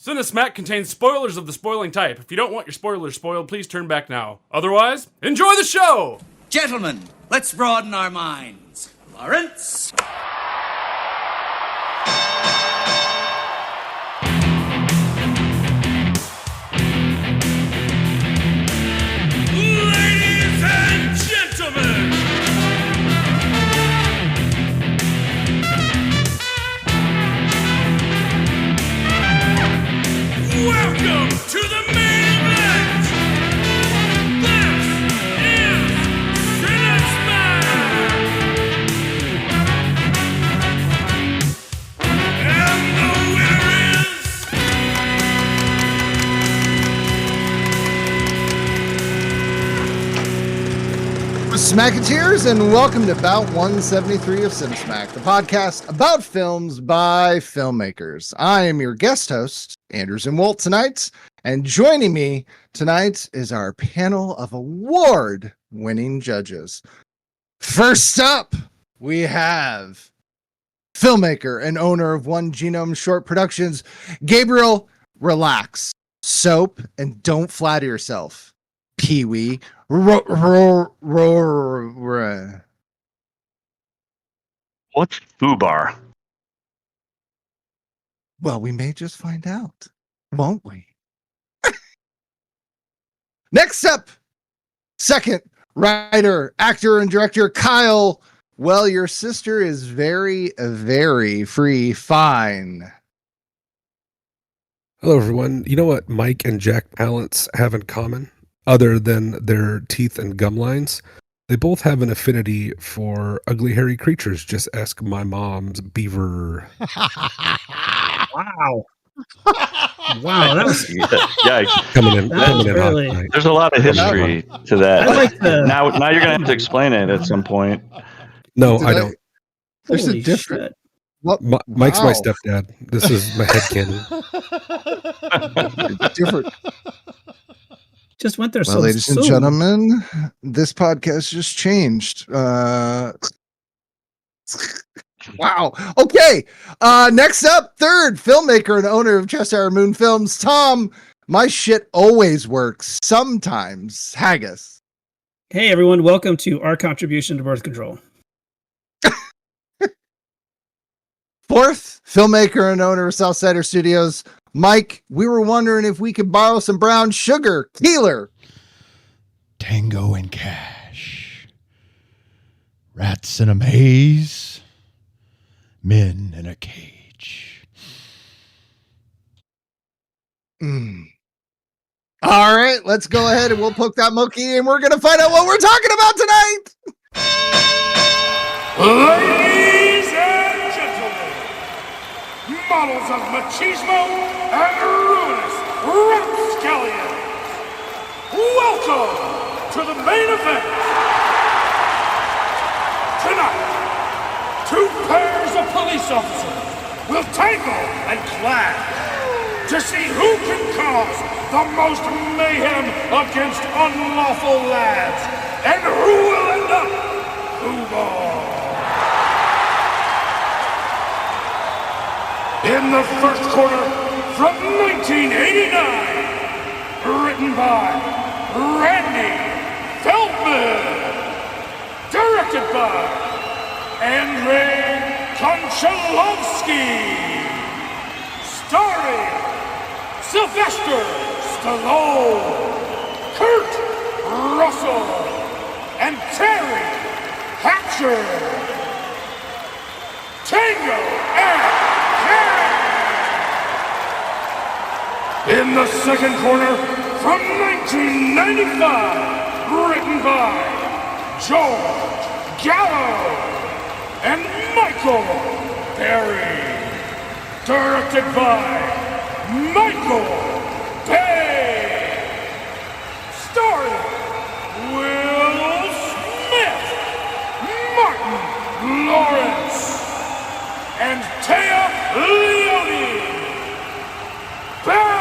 Cinesmack contains spoilers of the spoiling type. If you don't want your spoilers spoiled, please turn back now. Otherwise, enjoy the show! Gentlemen, let's broaden our minds. Lawrence? Ladies and gentlemen! Welcome to the main event! This is Cinesmack! And the winner is... Smacketeers, and welcome to Bout 173 of Cinesmack, the podcast about films by filmmakers. I am your guest host, Andrew Zumwalt, tonight, and joining me tonight is our panel of award-winning judges. First up, we have filmmaker and owner of One Genome Short Productions, Gabriel. Relax, soap, and don't flatter yourself, Pee-wee. What's FUBAR? Well, we may just find out, won't we? Next up, second writer, actor, and director, Kyle. Well, your sister is very, very fine. Hello, everyone. You know what Mike and Jack Palance have in common, other than their teeth and gum lines? They both have an affinity for ugly, hairy creatures. Just ask my mom's beaver. Wow. Wow, that was Yikes. Coming in really- hot tonight. There's a lot of history to that. I like the Now you're going to have to explain it at some point. No, Did I don't. There's a holy different. shit. What? Mike's my Wow. stepdad. This is my headcanon. Different. Just went there Well, so ladies and soon. gentlemen, this podcast just changed. Wow. Okay. Next up, third filmmaker and owner of Cheshire Moon Films, Tom. My shit always works. Sometimes. Haggis. Hey everyone, welcome to our contribution to birth control. Fourth filmmaker and owner of Southsider Studios, Mike. We were wondering if we could borrow some brown sugar. Keeler. Tango and Cash. Rats in a maze. Men in a cage. All right, let's go ahead and we'll poke that monkey and we're going to find out what we're talking about tonight. Ladies and gentlemen, models of machismo and ruinous rapscallions, welcome to the main event. Tonight, two pairs of police officers will tangle and clash to see who can cause the most mayhem against unlawful lads and who will end up FUBAR. In the first quarter from 1989, written by Randy Feldman, directed by Andrei Konchalovsky, starring Sylvester Stallone, Kurt Russell, and Terry Hatcher. Tango Cash. In the second corner from 1995, written by George Gallo and Michael Berry, directed by Michael Bay, starring Will Smith, Martin Lawrence, and Taya Leone. Bad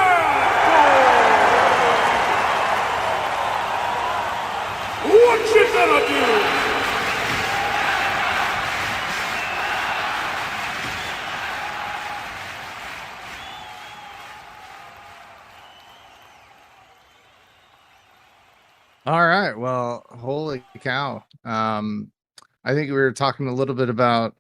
Boy! What you gonna do? All right. Well, holy cow. I think we were talking a little bit about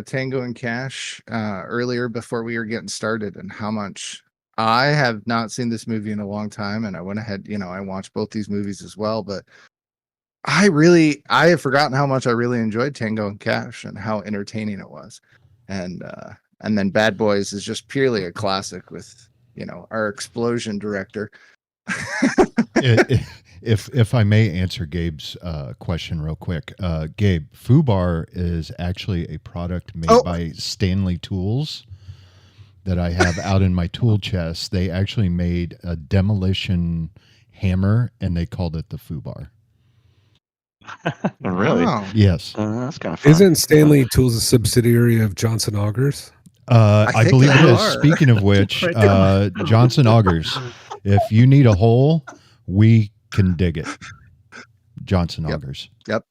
Tango and Cash earlier before we were getting started, and how much I have not seen this movie in a long time. And I went ahead, I watched both these movies as well, but I have forgotten how much I really enjoyed Tango and Cash and how entertaining it was. And then Bad Boys is just purely a classic with, our explosion director. If I may answer Gabe's question real quick, Gabe, FUBAR is actually a product made by Stanley Tools that I have out in my tool chest. They actually made a demolition hammer, and they called it the FUBAR. Really? Wow. Yes. That's kind of fun. Isn't Stanley Tools a subsidiary of Johnson Augers? I think believe they it is. are. Speaking of which, Right. Johnson Augers, if you need a hole, we can dig it. Johnson Augers. Yep.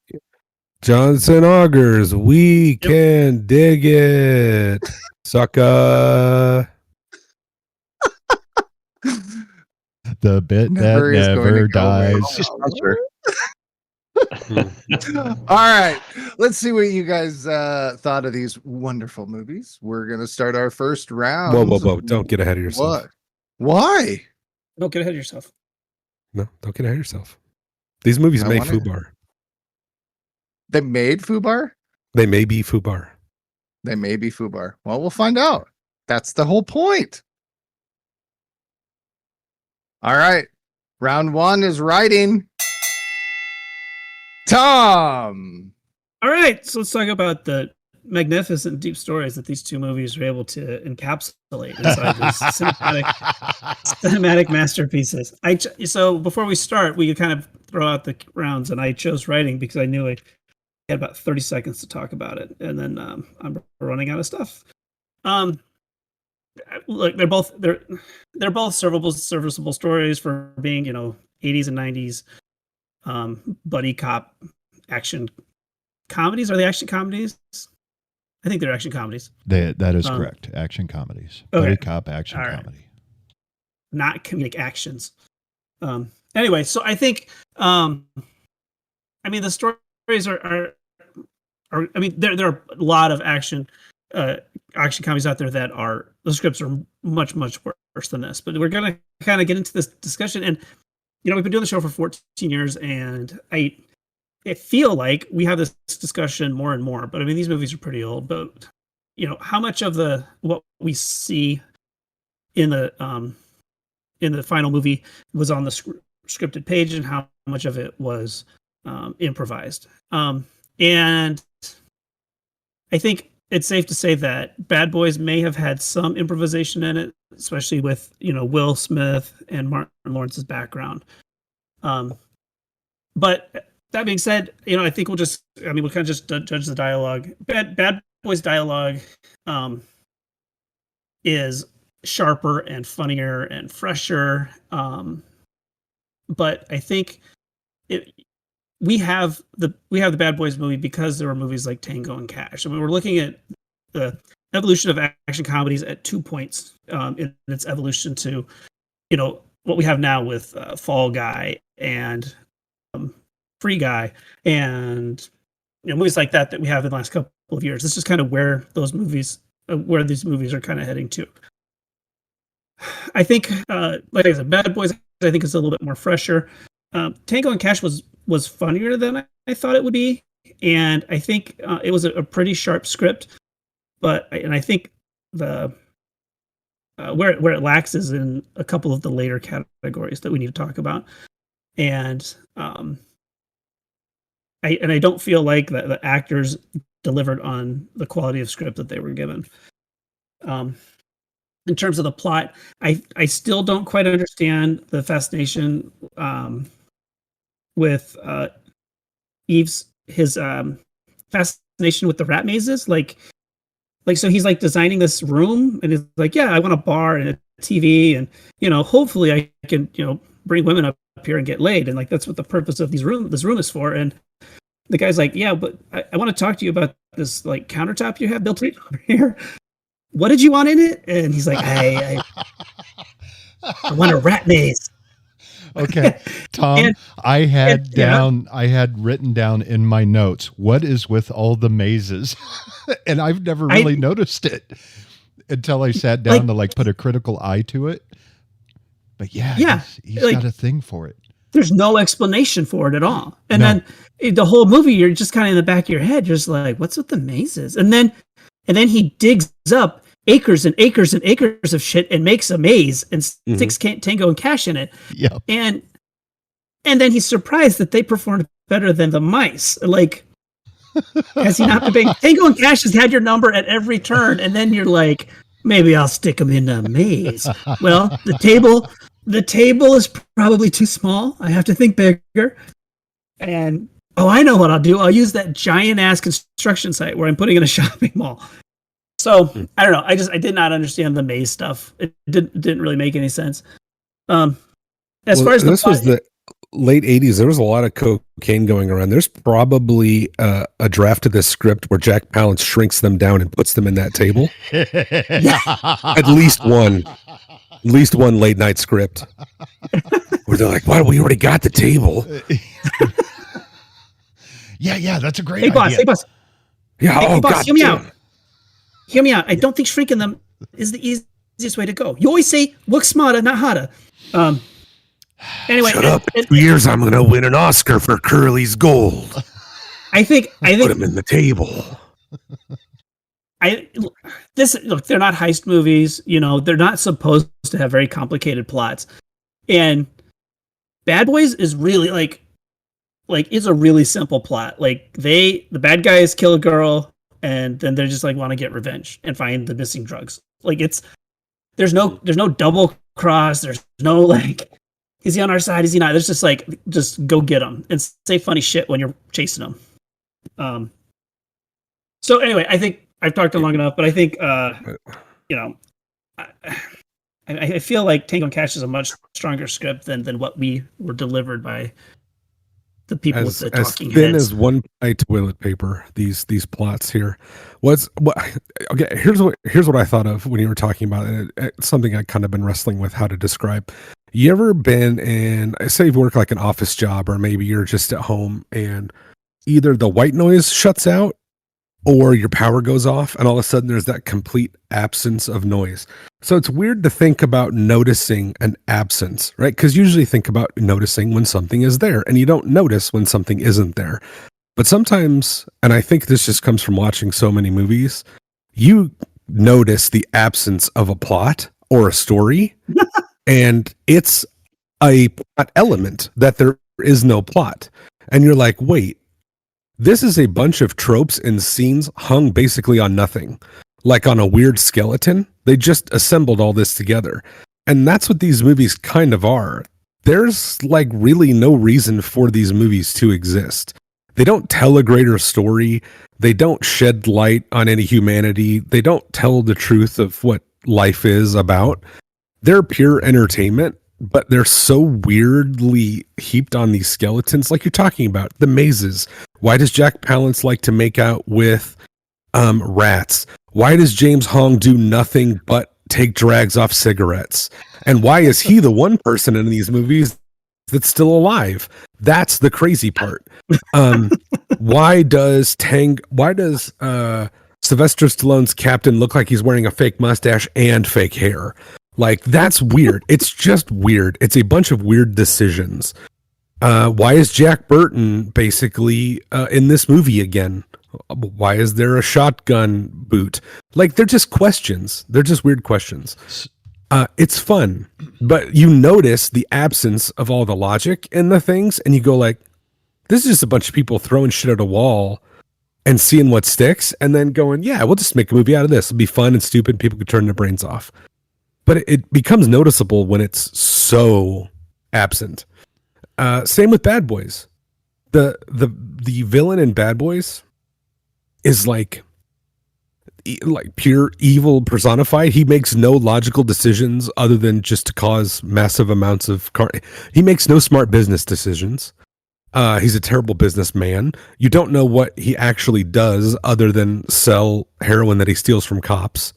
Johnson Augers, we can dig it. Sucker. The bit Never is that going never to go away. dies. All right, let's see what you guys thought of these wonderful movies. We're gonna start our first round. Whoa. Don't get ahead of yourself. What? Why? Don't get ahead of yourself. No, don't get ahead of yourself. These movies I made wanna- FUBAR. They made FUBAR? They may be FUBAR. They may be FUBAR. Well, we'll find out. That's the whole point. All right. Round one is writing. Tom. All right, so let's talk about the magnificent deep stories that these two movies are able to encapsulate inside these cinematic masterpieces. So before we start, we could kind of throw out the rounds, and I chose writing because I knew I had about 30 seconds to talk about it, and then I'm running out of stuff. Look, they're both serviceable stories for being 80s and 90s buddy cop action comedies. Are they action comedies? I think they're action comedies. That is correct. Action comedies. Okay. Buddy cop action All right. comedy. Not comedic actions. Anyway, so I think the stories are there are a lot of action comedies out there that are, the scripts are much worse than this. But we're gonna kind of get into this discussion, and we've been doing the show for 14 years, and I feel like we have this discussion more and more. But these movies are pretty old. But how much of what we see in the final movie was on the scripted page, and how much of it was improvised. And I think it's safe to say that Bad Boys may have had some improvisation in it, especially with Will Smith and Martin Lawrence's background. But that being said, I think we'll kind of just judge the dialogue. Bad Boys dialogue is sharper and funnier and fresher. But I think we have the Bad Boys movie because there were movies like Tango and Cash. We're looking at the evolution of action comedies at 2 points in its evolution to, what we have now with Fall Guy and Free Guy and movies like that we have in the last couple of years. This is kind of where these movies are kind of heading to. I think, like I said, Bad Boys, I think, is a little bit more fresher. Tango and Cash was funnier than I thought it would be, and I think it was a pretty sharp script. I think the where it lacks is in a couple of the later categories that we need to talk about, and I don't feel like the actors delivered on the quality of script that they were given. In terms of the plot, I still don't quite understand the fascination with his fascination with the rat mazes. So he's designing this room, and he's like, yeah, I want a bar and a TV, and hopefully I can bring women up here and get laid, and that's what the purpose of this room is for. And the guy's like, yeah, but I want to talk to you about this countertop you have built over here. What did you want in it? And he's like, I want a rat maze. Okay. Tom, And- I had yeah. written down in my notes, what is with all the mazes? And I've never really noticed it until I sat down to like put a critical eye to it. But yeah, he's like, got a thing for it. There's no explanation for it at all. And then the whole movie, you're just kind of in the back of your head, just like, what's with the mazes? And then he digs up acres and acres and acres of shit and makes a maze and sticks Tango and Cash in it. Yeah. And then he's surprised that they performed better than the mice. Like, has he not been Tango and Cash has had your number at every turn, and then you're like, maybe I'll stick them in a maze. Well, the table is probably too small. I have to think bigger. And I know what I'll do. I'll use that giant ass construction site where I'm putting in a shopping mall. So I don't know. I did not understand the maze stuff. It didn't really make any sense. As far as this was the late 80s, there was a lot of cocaine going around. There's probably a draft of this script where Jack Palance shrinks them down and puts them in that table. At least one late night script where they're like, "Why? We already got the table." Yeah, that's a great idea. Hey boss. Yeah. Hey, boss, God, hear me out. Hear me out. I don't think shrinking them is the easiest way to go. You always say work smarter, not harder. Anyway, shut up. In 2 years, I'm going to win an Oscar for Curly's Gold. I think put him in the table. Look, they're not heist movies. You know, they're not supposed to have very complicated plots. And Bad Boys is really like it's a really simple plot. Like the bad guys kill a girl, and then they're just like want to get revenge and find the missing drugs. Like there's no double cross. There's no like, is he on our side? Is he not? There's just like, just go get him and say funny shit when you're chasing him. So anyway, I think I've talked long enough, but I think I feel like Tango and Cash is a much stronger script than what we were delivered by the people with the talking heads. As thin heads. as one ply toilet paper, these plots here. Okay, here's what I thought of when you were talking about it. It's something I kind of been wrestling with how to describe. You ever been in, say you work like an office job, or maybe you're just at home and either the white noise shuts out or your power goes off, and all of a sudden there's that complete absence of noise. So it's weird to think about noticing an absence, right? Because you usually think about noticing when something is there, and you don't notice when something isn't there. But sometimes, and I think this just comes from watching so many movies, you notice the absence of a plot or a story, and it's a plot element that there is no plot. And you're like, wait, this is a bunch of tropes and scenes hung basically on nothing, like on a weird skeleton. They just assembled all this together. And that's what these movies kind of are. There's like really no reason for these movies to exist. They don't tell a greater story. They don't shed light on any humanity. They don't tell the truth of what life is about. They're pure entertainment, but they're so weirdly heaped on these skeletons, like you're talking about, the mazes. Why does Jack Palance like to make out with rats? Why does James Hong do nothing but take drags off cigarettes? And why is he the one person in these movies that's still alive? That's the crazy part. Why does Sylvester Stallone's captain look like he's wearing a fake mustache and fake hair? Like, that's weird. It's just weird. It's a bunch of weird decisions. Why is Jack Burton basically in this movie again? Why is there a shotgun boot? Like, they're just questions. They're just weird questions. It's fun, but you notice the absence of all the logic in the things, and you go like, this is just a bunch of people throwing shit at a wall and seeing what sticks, and then going, yeah, we'll just make a movie out of this. It'll be fun and stupid. People could turn their brains off. But it becomes noticeable when it's so absent. Same with Bad Boys. The villain in Bad Boys is like pure evil personified. He makes no logical decisions other than just to cause massive amounts of he makes no smart business decisions. He's a terrible businessman. You don't know what he actually does other than sell heroin that he steals from cops.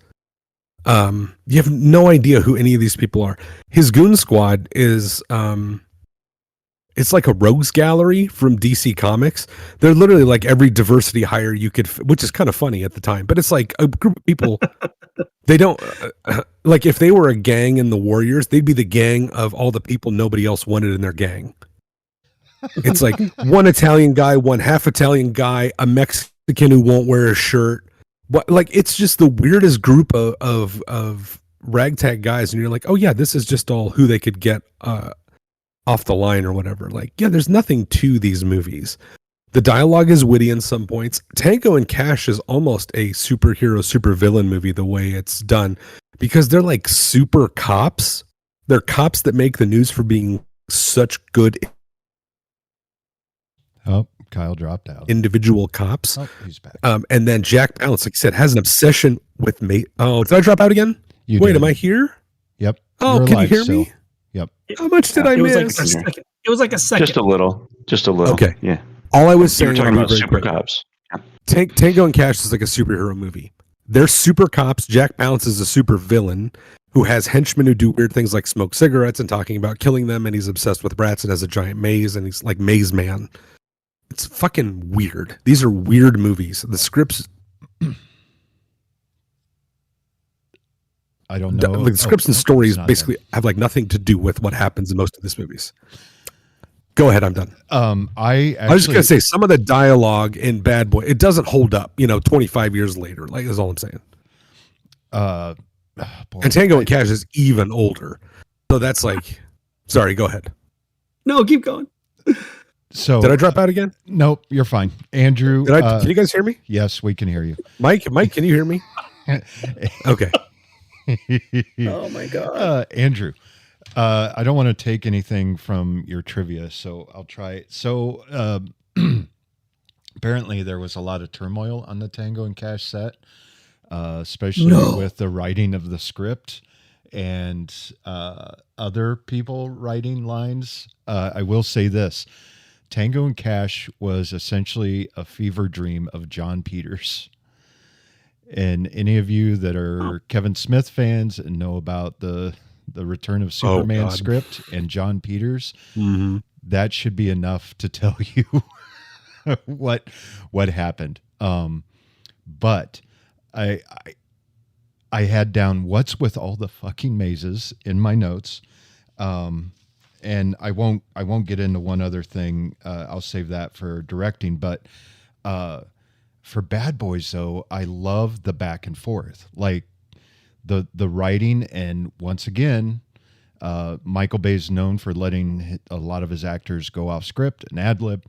You have no idea who any of these people are. His goon squad is It's like a rogues gallery from DC Comics. They're literally like every diversity hire you could, which is kind of funny at the time. But it's like a group of people. They don't like if they were a gang in the Warriors, they'd be the gang of all the people nobody else wanted in their gang. It's like one Italian guy, one half Italian guy, a Mexican who won't wear a shirt. What like it's just the weirdest group of ragtag guys, and you're like, oh yeah, this is just all who they could get off the line or whatever. Like, yeah, there's nothing to these movies. The dialogue is witty in some points. Tango and Cash is almost a superhero, super villain movie the way it's done because they're like super cops. They're cops that make the news for being such good Kyle dropped out. individual cops. Oh, he's back. And then Jack Palance, like I said, has an obsession with me. Oh, did I drop out again? You Wait, did. am I here? Yep. Oh, You're can you alive hear still. me? Yep. How much did I It was like miss? a second. It was like a second. Just a little. Okay. Yeah. All I was You were saying, talking I'll about be very super quick. cops. Tango and Cash is like a superhero movie. They're super cops. Jack Palance is a super villain who has henchmen who do weird things like smoke cigarettes and talking about killing them, and he's obsessed with rats and has a giant maze, and he's like Maze Man. It's fucking weird. These are weird movies. The scripts, I don't know. the scripts and it's stories not basically have like nothing to do with what happens in most of these movies. Go ahead, I'm done. I I was just actually gonna say some of the dialogue in Bad Boy, it doesn't hold up, 25 years later. Like that's all I'm saying. boy, And Tango and Cash is even older. So that's like sorry, go ahead. No, keep going. So Did I drop out again? Nope, you're fine. Andrew, Can you guys hear me? yes, we can hear you. Mike, can you hear me? Okay. Oh my god. Andrew, I don't want to take anything from your trivia, so I'll try it. So apparently there was a lot of turmoil on the Tango and Cash set, especially with the writing of the script and other people writing lines. I will say this. Tango and Cash was essentially a fever dream of John Peters. And any of you that are Kevin Smith fans and know about the Return of Superman God. script and John Peters, Mm-hmm. that should be enough to tell you what happened. But I had down what's with all the fucking mazes in my notes. And I won't get into one other thing. I'll save that for directing. But for Bad Boys, though, I love the back and forth, like the writing. And once again, Michael Bay is known for letting a lot of his actors go off script and ad lib.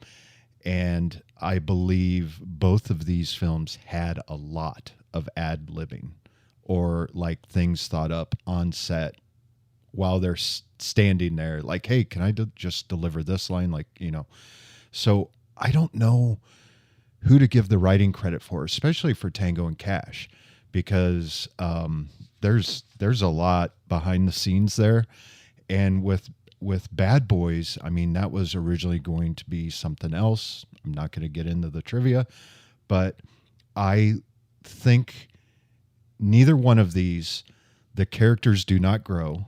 And I believe both of these films had a lot of ad libbing or like things thought up on set while they're standing there like, hey, can I just deliver this line? Like, so I don't know who to give the writing credit for, especially for Tango and Cash, because there's a lot behind the scenes there. And with Bad Boys, I mean, that was originally going to be something else. I'm not going to get into the trivia, but I think neither one of these, the characters do not grow.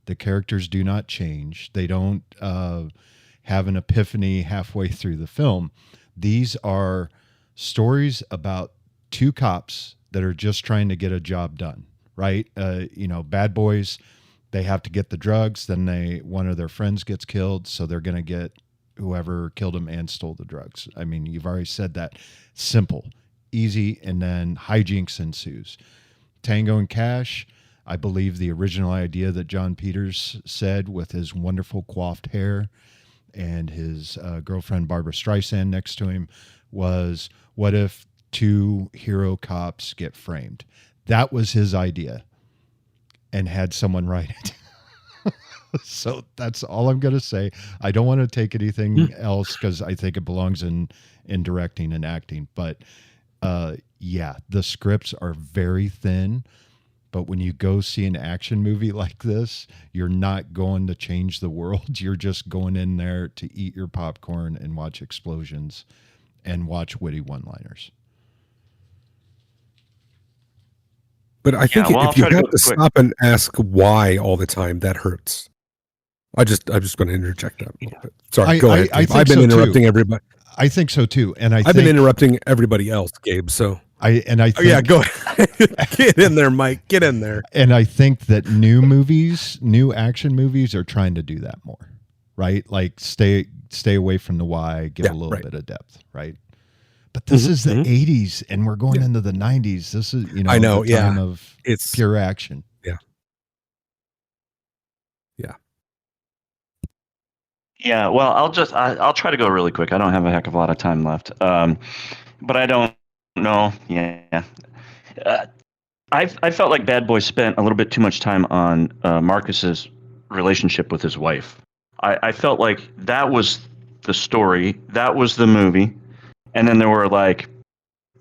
The characters do not change. They don't have an epiphany halfway through the film. These are stories about two cops that are just trying to get a job done, right? Bad Boys, they have to get the drugs. Then one of their friends gets killed, so they're going to get whoever killed him and stole the drugs. I mean, you've already said that. Simple, easy, and then hijinks ensues. Tango and Cash, I believe the original idea that John Peters said with his wonderful coiffed hair and his girlfriend Barbara Streisand next to him was, what if two hero cops get framed? That was his idea and had someone write it. So that's all I'm going to say. I don't want to take anything else because I think it belongs in directing and acting. But yeah, the scripts are very thin. But when you go see an action movie like this, you're not going to change the world. You're just going in there to eat your popcorn and watch explosions and watch witty one-liners. But I think I'll if you try to have go to quick. stop and ask why all the time, that hurts. I'm just going to interject that a little bit. Sorry, go ahead. I think I've been interrupting everybody. I think so too, and I've been interrupting everybody else, Gabe. So I think, yeah, go ahead. Get in there, Mike. Get in there. And I think that new action movies are trying to do that more, right? Like stay away from the why, give a little bit of depth, right? But this is the 80s, and we're going into the 90s. This is I know, the time of it's pure action. Yeah. Yeah. Yeah, well, I'll try to go really quick. I don't have a heck of a lot of time left. But I don't know. Yeah. I felt like Bad Boys spent a little bit too much time on Marcus's relationship with his wife. I felt like that was the story, that was the movie, and then there were like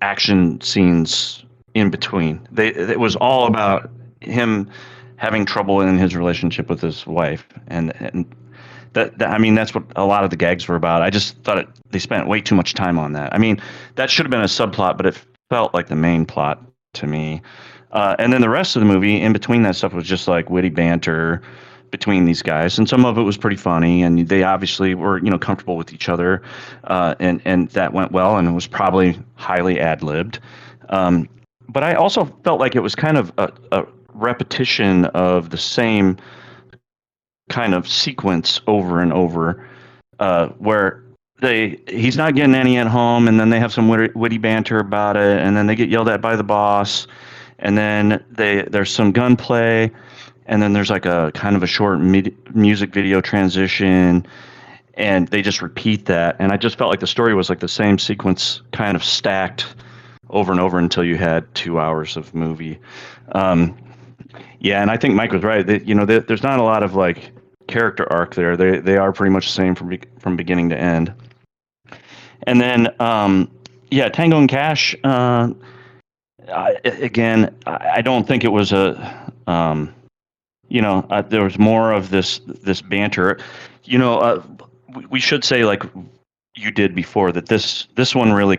action scenes in between. It was all about him having trouble in his relationship with his wife, and that I mean that's what a lot of the gags were about. I just thought they spent way too much time on that. I mean, that should have been a subplot, but it felt like the main plot to me. And then the rest of the movie, in between that stuff, was just like witty banter between these guys, and some of it was pretty funny, and they obviously were comfortable with each other, and that went well, and it was probably highly ad-libbed. But I also felt like it was kind of a repetition of the same kind of sequence over and over, where he's not getting any at home, and then they have some witty banter about it, and then they get yelled at by the boss, and then there's some gunplay, and then there's like a kind of a short music video transition, and they just repeat that. And I just felt like the story was like the same sequence kind of stacked over and over until you had 2 hours of movie. Yeah, and I think Mike was right. There's not a lot of like character arc there. They are pretty much the same from beginning to end. And then Tango and Cash. I don't think it was there was more of this banter. We should say, like you did before, that this one really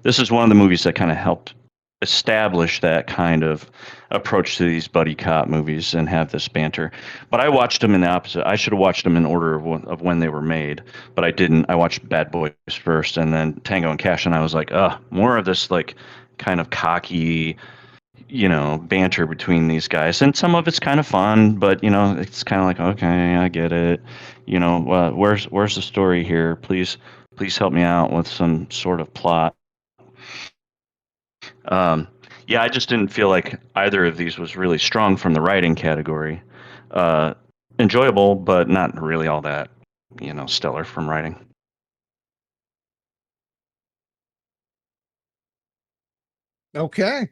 this is one of the movies that kind of helped establish that kind of approach to these buddy cop movies and have this banter. But I watched them in the opposite. I should have watched them in order of when they were made, but I didn't. I watched Bad Boys first, and then Tango and Cash, and I was like, more of this like kind of cocky, banter between these guys. And some of it's kind of fun, but it's kind of like, okay, I get it. Where's the story here? Please help me out with some sort of plot. I just didn't feel like either of these was really strong from the writing category. Enjoyable, but not really all that, stellar from writing. Okay.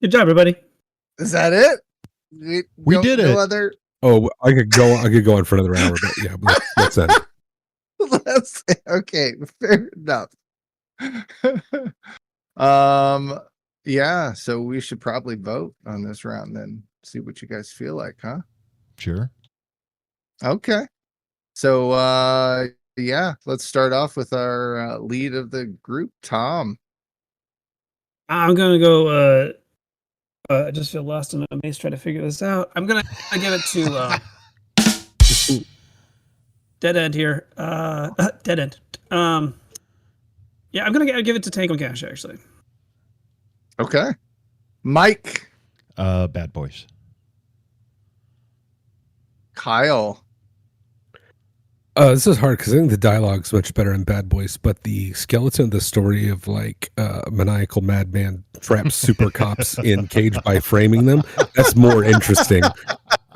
Good job, everybody. Is that it? We did it. Other... Oh, I could go on for another hour, but yeah, let's end. Okay, fair enough. Yeah, so we should probably vote on this round then. See what you guys feel like, huh? Sure. Okay. So let's start off with our lead of the group, Tom. I'm gonna go. I just feel lost in a maze trying to figure this out. I'm gonna give it to Dead End here. Dead End. I'm gonna give it to Tango Cash actually. Okay. Mike. Bad Boys. Kyle. This is hard because I think the dialogue's much better in Bad Boys, but the skeleton of the story of like maniacal madman traps super cops in cage by framing them, that's more interesting.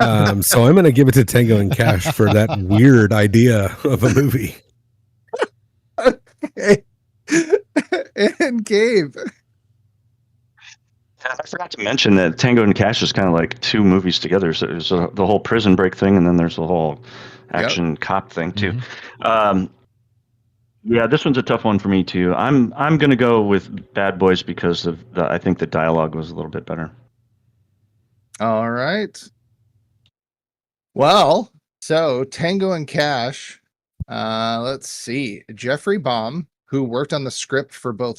So I'm going to give it to Tango and Cash for that weird idea of a movie. Okay. And Gabe. I forgot to mention that Tango and Cash is kind of like two movies together. So there's the whole prison break thing, and then there's the whole action cop thing too. Mm-hmm. This one's a tough one for me too. I'm going to go with Bad Boys because of I think the dialogue was a little bit better. All right. Well, so Tango and Cash. Let's see. Jeffrey Baum, who worked on the script for both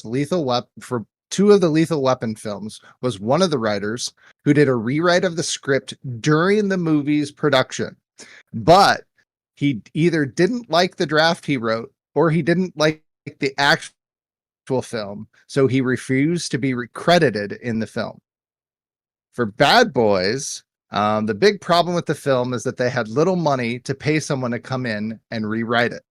for two of the Lethal Weapon films, was one of the writers who did a rewrite of the script during the movie's production. But he either didn't like the draft he wrote or he didn't like the actual film, so he refused to be credited in the film. For Bad Boys, the big problem with the film is that they had little money to pay someone to come in and rewrite it.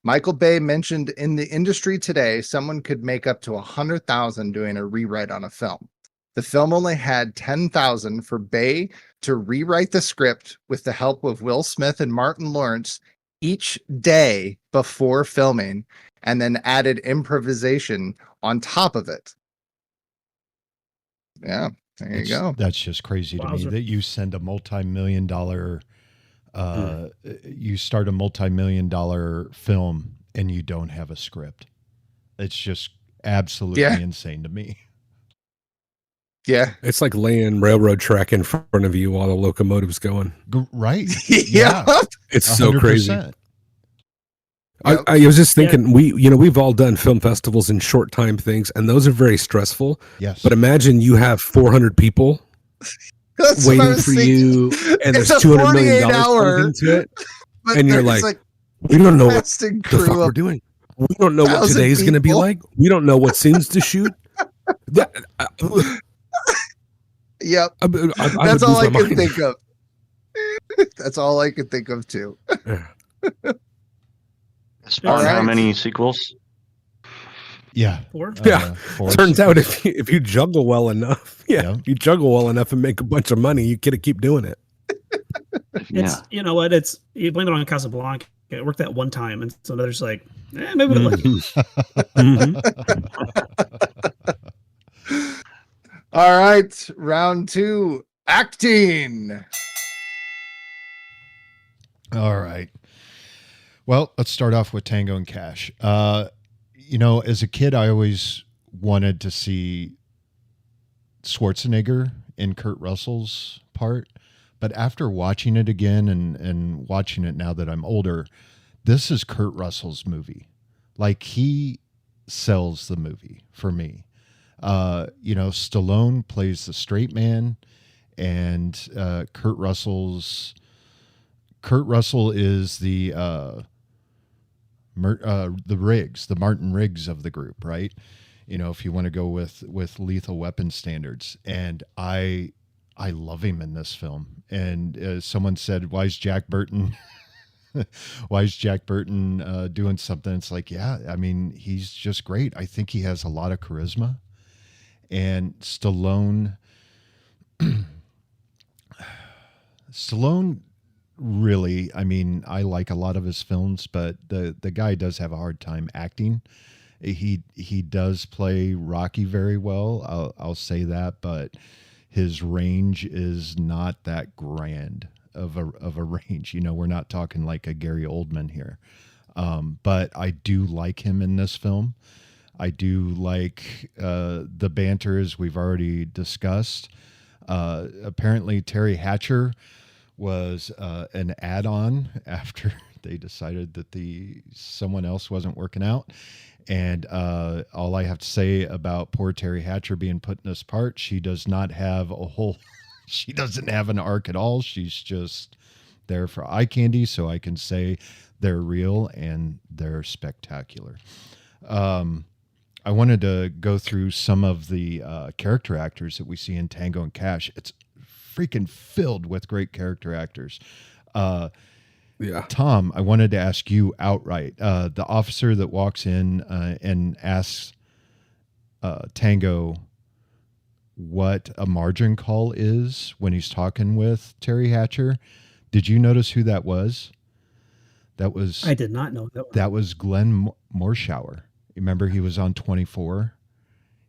Michael Bay mentioned in the industry today, someone could make up to $100,000 doing a rewrite on a film. The film only had $10,000 for Bay to rewrite the script with the help of Will Smith and Martin Lawrence each day before filming, and then added improvisation on top of it. Yeah, there you go. That's just crazy to me that you send a multi-million-dollar you start a multi-million-dollar film and you don't have a script. It's just absolutely insane to me. Yeah. It's like laying railroad track in front of you while the locomotive's going. Right. Yeah. It's 100%. So crazy. Yep. I was just thinking, we've all done film festivals and short time things, and those are very stressful. Yes. But imagine you have 400 people waiting for you, and there's $200 million into it, and you're like, we don't know what the fuck we're doing. We don't know what today's going to be like. We don't know what scenes to shoot. Yep. That's all I can think of. That's all I can think of too. Spawned how many sequels? Yeah. 4? Yeah. 4 Turns out if you juggle well enough, you juggle well enough and make a bunch of money, you get to keep doing it. It's you know what? It's you blame it on Casablanca. It worked that one time, and so there's like, maybe we'll look. All right, round 2, acting. All right. Well, let's start off with Tango and Cash. As a kid, I always wanted to see Schwarzenegger in Kurt Russell's part. But after watching it again and watching it now that I'm older, this is Kurt Russell's movie. Like, he sells the movie for me. Stallone plays the straight man, and Kurt Russell is the Riggs, the Martin Riggs of the group, right? If you want to go with Lethal Weapon standards. And I love him in this film. And someone said, why is Jack Burton doing something? It's like, he's just great. I think he has a lot of charisma. And Stallone really, I like a lot of his films, but the guy does have a hard time acting. He does play Rocky very well. I'll say that, but his range is not that grand of a range. We're not talking like a Gary Oldman here. But I do like him in this film. I do like the banter, as we've already discussed. Apparently Terry Hatcher was an add-on after they decided that someone else wasn't working out. And all I have to say about poor Terry Hatcher being put in this part, she does not have she doesn't have an arc at all. She's just there for eye candy, so I can say they're real and they're spectacular. I wanted to go through some of the character actors that we see in Tango and Cash. It's freaking filled with great character actors. Tom, I wanted to ask you outright. The officer that walks in and asks Tango what a margin call is when he's talking with Terry Hatcher. Did you notice who that was? I did not know that. That was Glenn Morshower. Remember, he was on 24.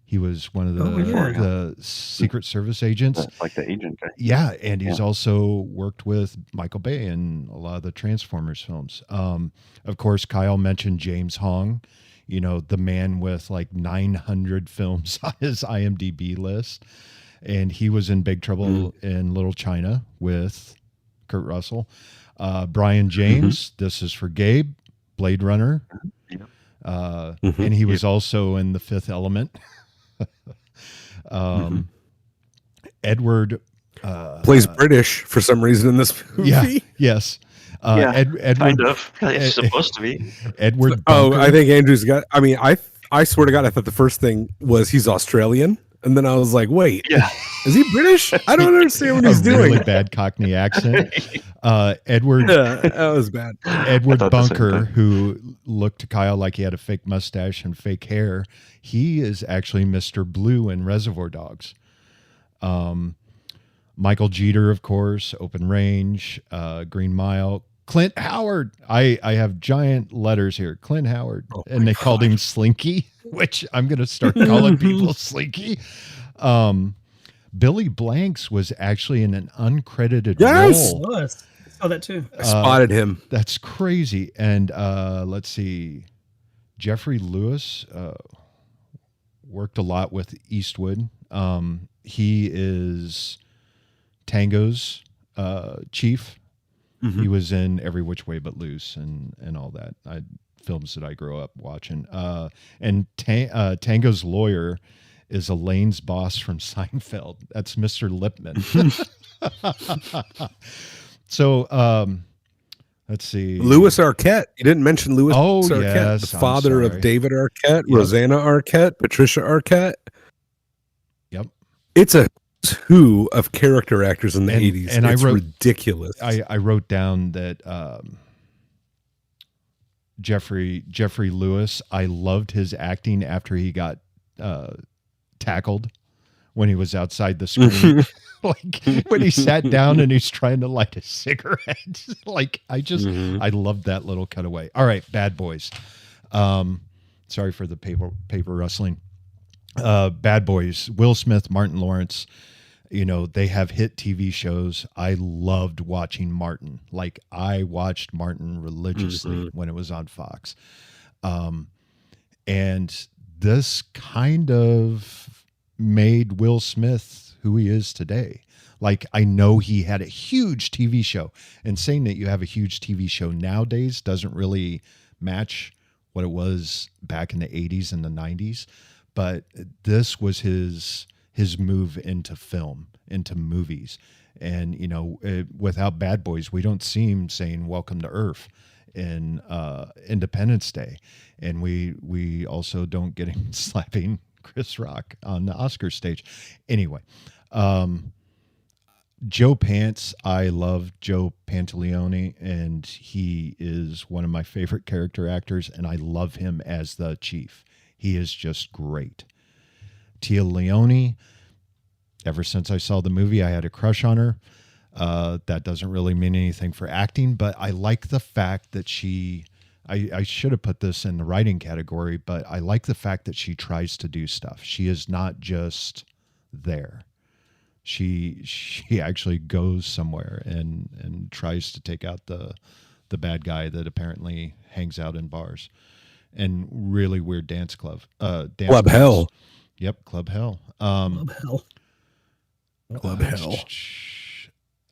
He was one of the Secret Service agents. Like the agent guy. Yeah, and he's also worked with Michael Bay in a lot of the Transformers films. Of course, Kyle mentioned James Hong, the man with like 900 films on his IMDb list. And he was in Big Trouble in Little China with Kurt Russell. Brian James, this is for Gabe, Blade Runner. And he was also in The Fifth Element. Edward plays British for some reason in this movie. Yeah, yes. Edward, kind of. It's supposed to be. Edward. Oh, Bunker. I think Andrew's got. I mean, I swear to God, I thought the first thing was he's Australian, and then I was like, wait, Yeah. is he British? I don't understand what he's a doing. really bad Cockney accent. Edward. Yeah, that was bad. Edward I thought the same Bunker, thing. who looked to Kyle like he had a fake mustache and fake hair, he is actually Mr. Blue in Reservoir Dogs. Michael Jeter, of course, Open Range, Green Mile. Clint Howard. I have giant letters here. Clint Howard. And they called him Slinky, which I'm going to start calling people Slinky. Billy Blanks was actually in an uncredited Yes! role. Was. I saw that too. I spotted him. That's crazy. And let's see. Jeffrey Lewis worked a lot with Eastwood. He is Tango's chief. Mm-hmm. He was in Every Which Way But Loose and all that. Films that I grew up watching. And Tango's lawyer is Elaine's boss from Seinfeld. That's Mr. Lipman. So let's see. Louis Arquette. You didn't mention Louis Arquette, yes, the I'm father sorry. of David Arquette, Yep. Rosanna Arquette, Patricia Arquette. Yep. It's a who of character actors in the And- 80s. and it's I wrote- ridiculous. I wrote down that Jeffrey Lewis, I loved his acting after he got tackled when he was outside the screen. Like when he sat down and he's trying to light a cigarette. Like I loved that little cutaway. All right, Bad Boys. Sorry for the paper rustling. Bad Boys, Will Smith, Martin Lawrence. You know, they have hit TV shows. I loved watching Martin. Like I watched Martin religiously when it was on Fox. And this kind of made Will Smith who he is today. Like I know he had a huge TV show, and saying that you have a huge TV show nowadays doesn't really match what it was back in the 80s and the 90s. But this was his move into film, into movies. And, you know, without Bad Boys, we don't see him saying welcome to Earth in Independence Day. And we also don't get him slapping Chris Rock on the Oscar stage. Anyway, Joe Pants, I love Joe Pantaleone, and he is one of my favorite character actors, and I love him as the chief. He is just great. Tia Leone, ever since I saw the movie, I had a crush on her. That doesn't really mean anything for acting, but I like the fact that I should have put this in the writing category, but I like the fact that she tries to do stuff. She is not just there. She actually goes somewhere and tries to take out the bad guy that apparently hangs out in bars and really weird dance club. Club clubs. Hell. Yep, Club Hell. Club Hell. Club Hell.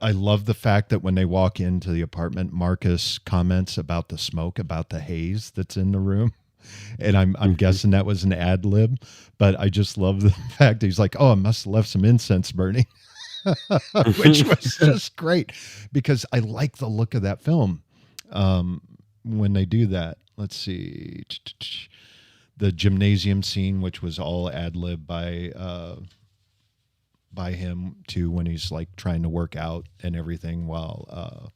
I love the fact that when they walk into the apartment, Marcus comments about the smoke, about the haze that's in the room. And I'm guessing that was an ad lib, but I just love the fact that he's like, oh, I must have left some incense burning, which was just great because I like the look of that film when they do that. Let's see. The gymnasium scene, which was all ad lib by him too, when he's like trying to work out and everything while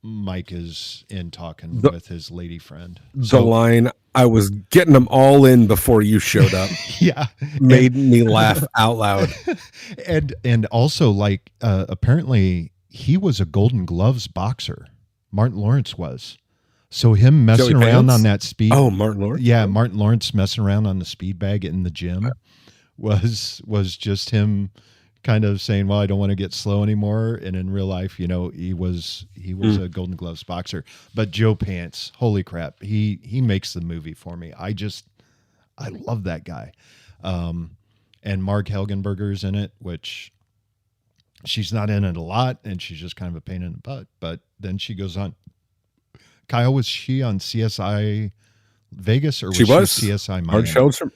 Mike is in talking with his lady friend. The line, I was getting them all in before you showed up. Yeah. Made me laugh out loud. And also like apparently he was a Golden Gloves boxer. Martin Lawrence was. So him messing Joey around Pants? on that speed. Oh, Martin Lawrence? Yeah, Martin Lawrence messing around on the speed bag in the gym was just him kind of saying, well, I don't want to get slow anymore. And in real life, you know, he was a Golden Gloves boxer. But Joe Pants, holy crap, he makes the movie for me. I love that guy. And Marg Helgenberger's in it, which she's not in it a lot, and she's just kind of a pain in the butt. But then she goes on. Kyle, was she on CSI Vegas or was she CSI Miami?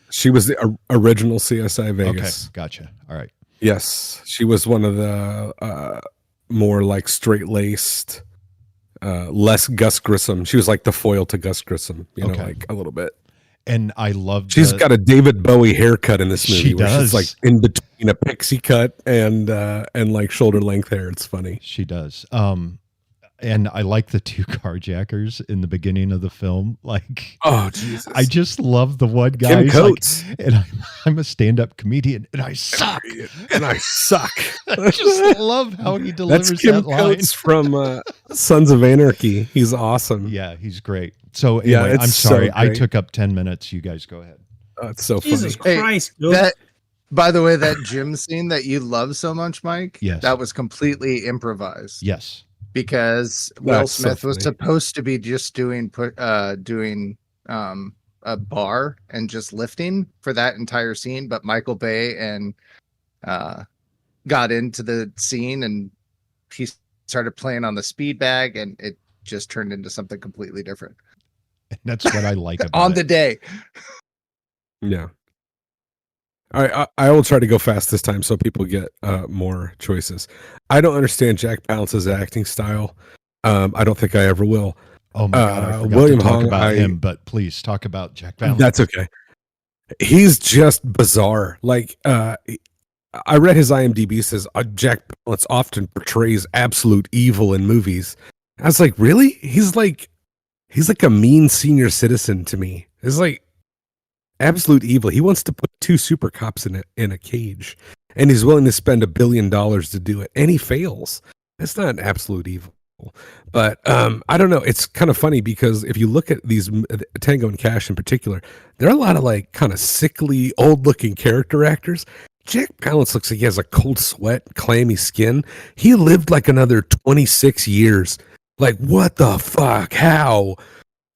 She was the original CSI Vegas. Okay, gotcha. All right. Yes, she was one of the more like straight-laced less Gus Grissom. She was like the foil to Gus Grissom, you know, Okay. like a little bit. And I love She's got a David Bowie haircut in this movie. She where does. She's like in between a pixie cut and like shoulder length hair. It's funny. She does. And I like the two carjackers in the beginning of the film. Like, oh Jesus, I just love the one guy. Kim He's Coates. like, and I'm a stand-up comedian, and I suck. And I suck. I just love how he delivers That's Kim that line. Coates from Sons of Anarchy. He's awesome. Yeah, he's great. So Yeah, anyway, it's I'm sorry. so I great. took up 10 minutes. You guys go ahead. Oh, it's so Jesus funny. Hey, Christ. dude. That, by the way, that gym scene that you love so much, Mike, Yes. that was completely improvised. Yes. Because Will That's so Smith was funny. supposed to be just doing a bar and just lifting for that entire scene, but Michael Bay and got into the scene and he started playing on the speed bag and it just turned into something completely different And that's what I like about on it. the day. Yeah. All right, I will try to go fast this time so people get more choices. I don't understand Jack Palance's acting style. I don't think I ever will. Oh my God, I forgot William to talk Hung, about him, but please talk about Jack Palance. That's okay. He's just bizarre. Like, I read his IMDb says Jack Palance often portrays absolute evil in movies. I was like, really? He's like a mean senior citizen to me. It's like absolute evil. He wants to put two super cops in a cage, and he's willing to spend $1 billion to do it, and he fails. That's not an absolute evil. But I don't know. It's kind of funny because if you look at these Tango and Cash in particular, there are a lot of like kind of sickly, old-looking character actors. Jack Palance looks like he has a cold sweat, clammy skin. He lived like another 26 years. Like, what the fuck? How?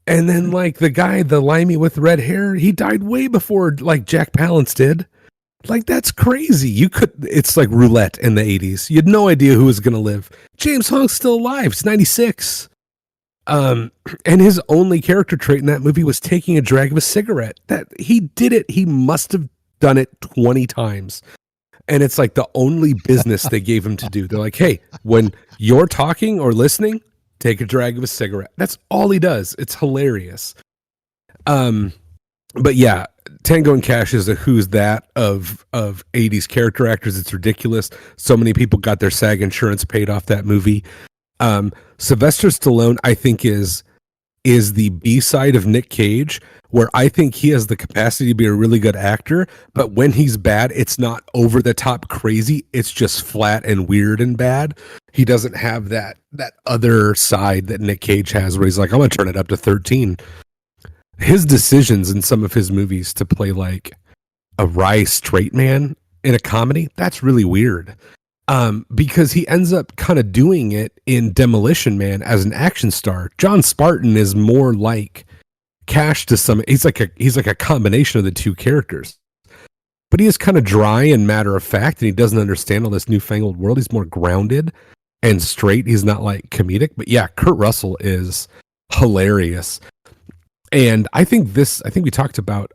And then like the guy, the limey with red hair, he died way before like Jack Palance did. Like, that's crazy. It's like roulette in the 80s. You had no idea who was going to live. James Hong's still alive. He's 96. And his only character trait in that movie was taking a drag of a cigarette. That he did it. He must have done it 20 times. And it's like the only business they gave him to do. They're like, hey, when you're talking or listening, take a drag of a cigarette. That's all he does. It's hilarious. But yeah, Tango and Cash is a who's that of 80s character actors. It's ridiculous. So many people got their SAG insurance paid off that movie. Sylvester Stallone, I think, is the B-side of Nick Cage, where I think he has the capacity to be a really good actor, but when he's bad, it's not over the top crazy. It's just flat and weird and bad. He doesn't have that other side that Nick Cage has, where he's like, I'm gonna turn it up to 13. His decisions in some of his movies to play like a wry straight man in a comedy, that's really weird. Because he ends up kind of doing it in Demolition Man as an action star. John Spartan is more like Cash to some. He's like a combination of the two characters, but he is kind of dry and matter of fact, and he doesn't understand all this newfangled world. He's more grounded and straight. He's not like comedic. But yeah, Kurt Russell is hilarious. And I think we talked about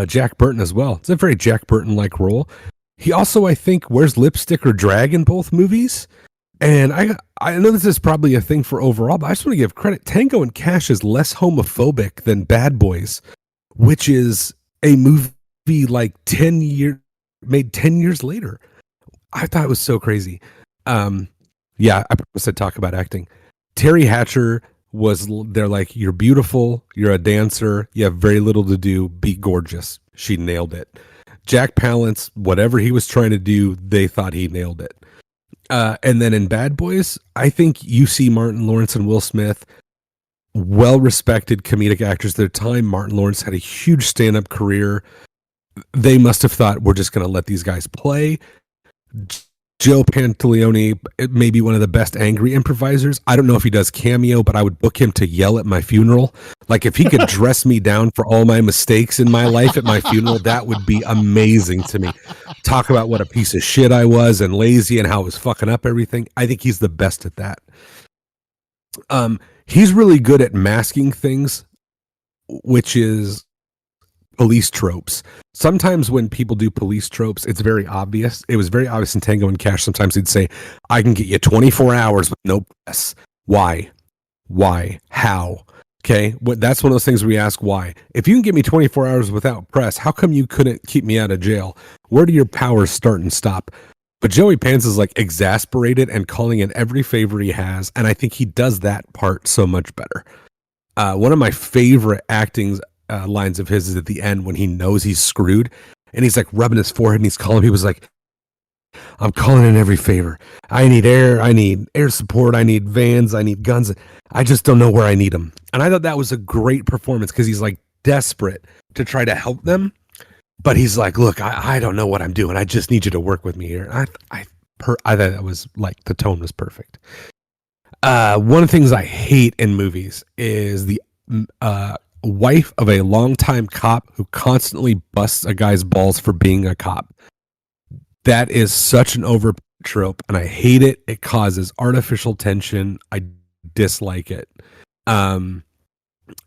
Jack Burton as well. It's a very Jack Burton-like role. He also, I think, wears lipstick or drag in both movies. And I know this is probably a thing for overall, but I just want to give credit. Tango and Cash is less homophobic than Bad Boys, which is a movie like made 10 years later. I thought it was so crazy. Yeah, I said talk about acting. Terry Hatcher they're like, you're beautiful, you're a dancer, you have very little to do, be gorgeous. She nailed it. Jack Palance, whatever he was trying to do, they thought he nailed it. And then in Bad Boys, I think you see Martin Lawrence and Will Smith, well-respected comedic actors at their time. Martin Lawrence had a huge stand-up career. They must have thought, we're just going to let these guys play. Joe Pantaleone may be one of the best angry improvisers. I don't know if he does cameo, but I would book him to yell at my funeral. Like, if he could dress me down for all my mistakes in my life at my funeral, that would be amazing to me. Talk about what a piece of shit I was and lazy and how I was fucking up everything. I think he's the best at that. He's really good at masking things, which is police tropes. Sometimes when people do police tropes, it's very obvious. It was very obvious in Tango and Cash. Sometimes he'd say, I can get you 24 hours with no press. Why? How? Okay, that's one of those things where you ask why. If you can get me 24 hours without press, how come you couldn't keep me out of jail? Where do your powers start and stop? But Joey Pants is like exasperated and calling in every favor he has, and I think he does that part so much better. One of my favorite acting lines of his is at the end when he knows he's screwed, and he's like rubbing his forehead and he's calling. He was like, I'm calling in every favor. I need air support, I need vans, I need guns. I just don't know where I need them. And I thought that was a great performance because he's like desperate to try to help them. But he's like, look, I don't know what I'm doing. I just need you to work with me here. I thought that was like, the tone was perfect. One of the things I hate in movies is the wife of a longtime cop who constantly busts a guy's balls for being a cop. That is such an over trope, and I hate it. It causes artificial tension. I dislike it. And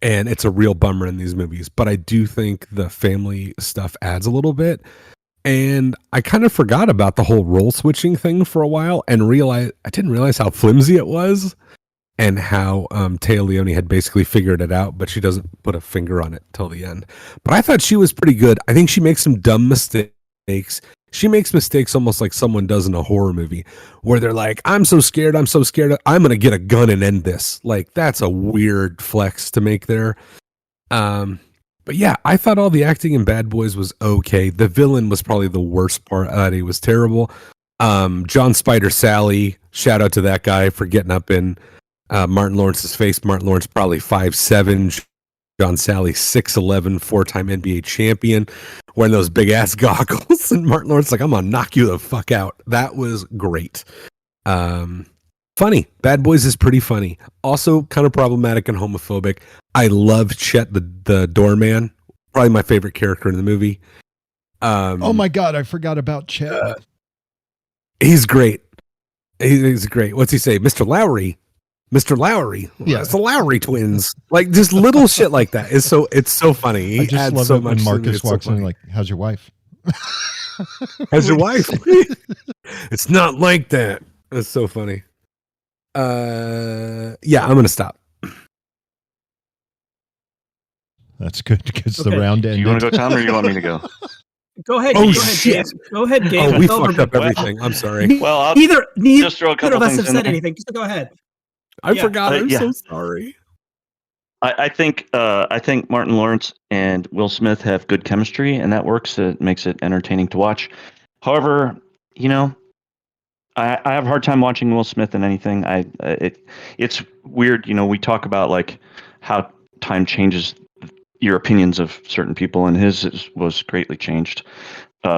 it's a real bummer in these movies. But I do think the family stuff adds a little bit. And I kind of forgot about the whole role switching thing for a while and I didn't realize how flimsy it was and how Téa Leoni had basically figured it out, but she doesn't put a finger on it till the end. But I thought she was pretty good. I think she makes some dumb mistakes. She makes mistakes almost like someone does in a horror movie where they're like, I'm so scared. I'm going to get a gun and end this. Like, that's a weird flex to make there. But yeah, I thought all the acting in Bad Boys was okay. The villain was probably the worst part. He was terrible. John Spider Sally, shout out to that guy for getting up in Martin Lawrence's face. Martin Lawrence probably 5'7", John Sally 6'11", 4-time NBA champion, wearing those big ass goggles, and Martin Lawrence like, I'm gonna knock you the fuck out. That was great. Funny. Bad Boys is pretty funny. Also kind of problematic and homophobic. I love Chet the doorman. Probably my favorite character in the movie. Oh my god, I forgot about Chet. He's great. He's great. What's he say? Mr. Lowry. Yeah, it's the Lowry twins. Like, just little shit like that. It's so funny. I just love so it much when Marcus so walks in funny. like, how's your wife? How's your wife? It's not like that. That's so funny. Yeah, I'm gonna stop. That's good because the Okay. round Do ended. you want to go, Tom, or you want me to go? Go ahead. Oh, go ahead, shit. Gabe. Go ahead, Gabe. Oh, we Go fucked over- up everything. I'm sorry. Well, I'll Neither just throw a couple of us things have in said there. anything. Just go ahead. I Yeah. forgot. I'm Yeah. so sorry. I think Martin Lawrence and Will Smith have good chemistry, and that works. It makes it entertaining to watch. However, I have a hard time watching Will Smith in anything. It's weird. We talk about like how time changes your opinions of certain people, and his was greatly changed.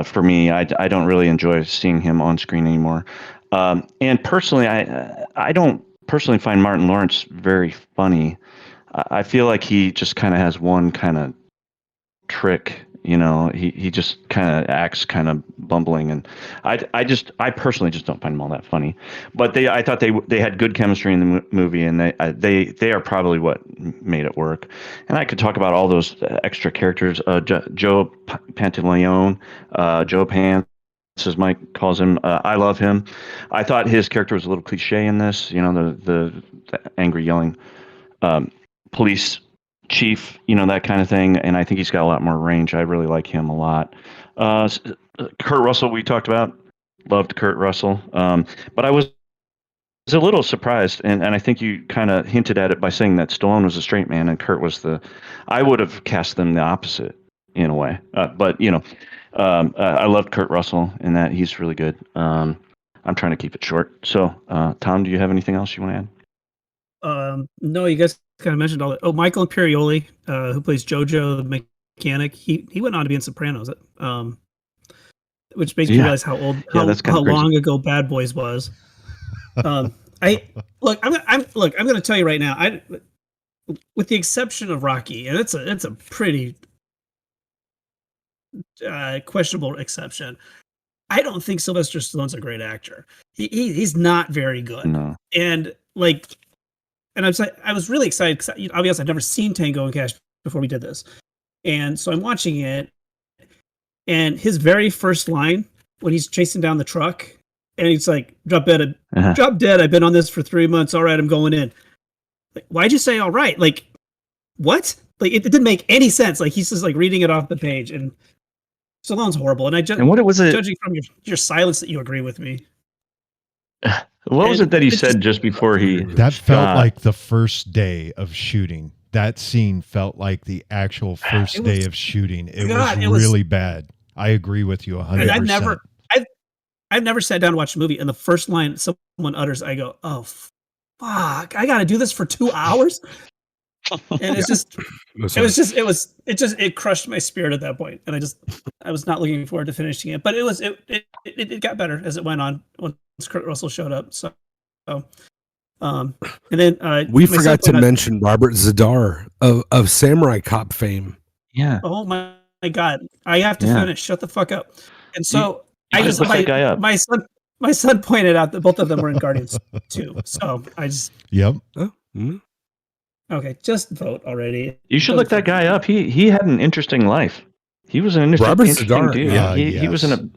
For me, I don't really enjoy seeing him on screen anymore. And personally, I don't personally find Martin Lawrence very funny. I feel like he just kind of has one kind of trick. He just kind of acts kind of bumbling, and I personally just don't find him all that funny. But I thought they had good chemistry in the movie, and they are probably what made it work. And I could talk about all those extra characters. Joe Pantaleone, Joe Pants, as Mike calls him. I love him. I thought his character was a little cliche in this. The angry yelling police chief, that kind of thing. And I think he's got a lot more range. I really like him a lot. Kurt Russell, we talked about. Loved Kurt Russell. But I was a little surprised, and I think you kind of hinted at it by saying that Stallone was a straight man and Kurt was I would have cast them the opposite in a way. But I loved Kurt Russell in that. He's really good. I'm trying to keep it short. So, Tom, do you have anything else you want to add? No, you guys kind of mentioned all that. Oh, Michael Imperioli, who plays Jojo the mechanic, he went on to be in Sopranos, which makes me realize how old, how long ago Bad Boys was. I'm going to tell you right now, with the exception of Rocky, and it's a pretty questionable exception. I don't think Sylvester Stallone's a great actor. He's not very good. No. And I was really excited because obviously I'd never seen Tango Cash before we did this. And so I'm watching it, and his very first line when he's chasing down the truck And he's like, drop dead. Uh-huh. Drop dead. I've been on this for 3 months. All right, I'm going in. Like, why'd you say all right? Like, what? Like, it didn't make any sense. Like, he's just like reading it off the page, and Stallone's horrible. And And what was it? judging from your silence that you agree with me. What was and it that he it's said just before he? That felt like the first day of shooting. That scene felt like the actual first day of shooting. It was really bad. I agree with you 100%. And I've never sat down to watch a movie, and the first line someone utters, I go, "Oh, fuck! I got to do this for 2 hours." And it's just, it crushed my spirit at that point, and I was not looking forward to finishing it. But it got better as it went on once Kurt Russell showed up. So, and then we forgot to mention Robert Zadar of Samurai Cop fame. Yeah. Oh my God! I have to finish. Shut the fuck up. And so you just look that guy up. My son pointed out that both of them were in Guardians too. So I just okay, just vote already. You should look that guy up. He had an interesting life. He was an interesting dude. He was in a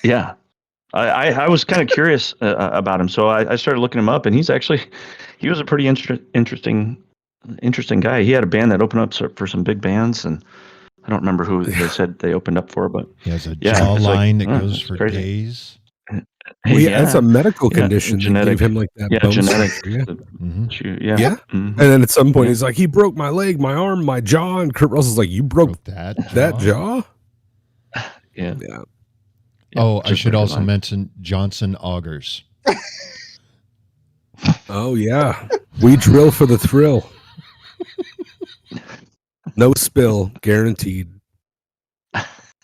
yeah. I was kind of curious about him, so I started looking him up, and he was a pretty interesting guy. He had a band that opened up for some big bands, and I don't remember who they said they opened up for, but he has a jawline that goes for crazy. Days. That's a medical condition. Genetic. Gave him like that. Yeah, genetic. Yeah. And then at some point he's like, he broke my leg, my arm, my jaw, and Kurt Russell's like, you broke that jaw? Yeah. Oh, I should also mention Johnson Augers. Oh yeah, we drill for the thrill. No spill, guaranteed.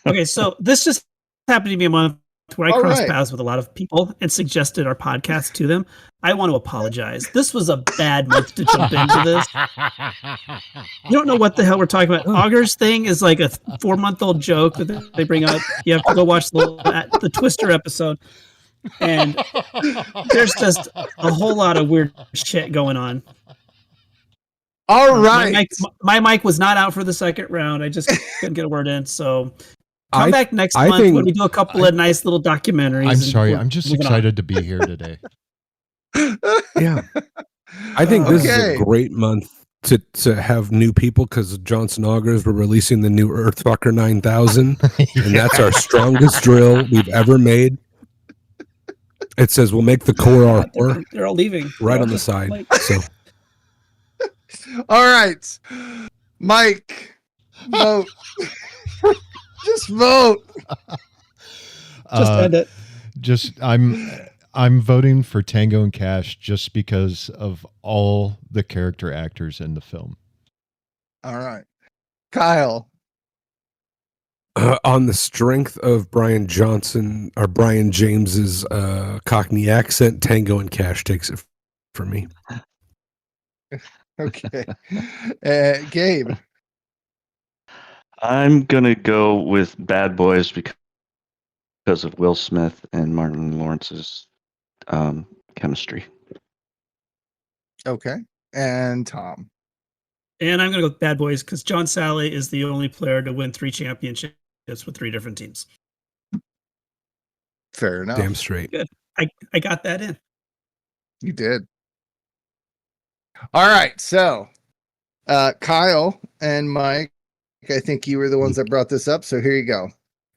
Okay, so this just happened to be a month where I crossed paths with a lot of people and suggested our podcast to them. I want to apologize. This was a bad month to jump into this. You don't know what the hell we're talking about. Augers thing is like a 4-month-old joke that they bring up. You have to go watch the Twister episode. And there's just a whole lot of weird shit going on. All right. My mic was not out for the second round. I just couldn't get a word in. So come back next month when we do a couple of nice little documentaries. I'm sorry. I'm just excited to be here today. Yeah. I think this is a great month to have new people because Johnson Augers were releasing the new Earthfucker 9000. And that's our strongest drill we've ever made. It says we'll make the core armor. They're all leaving. Right on the side. So. All right, Mike, vote. Just vote. Just end it. I'm voting for Tango and Cash just because of all the character actors in the film. All right, Kyle. On the strength of Brian James's Cockney accent, Tango and Cash takes it for me. Okay. Gabe. I'm going to go with Bad Boys because of Will Smith and Martin Lawrence's chemistry. Okay. And Tom. And I'm going to go with Bad Boys because John Sally is the only player to win 3 championships with 3 different teams. Fair enough. Damn straight. Good. I got that in. You did. All right, so Kyle and Mike, I think you were the ones that brought this up, so here you go.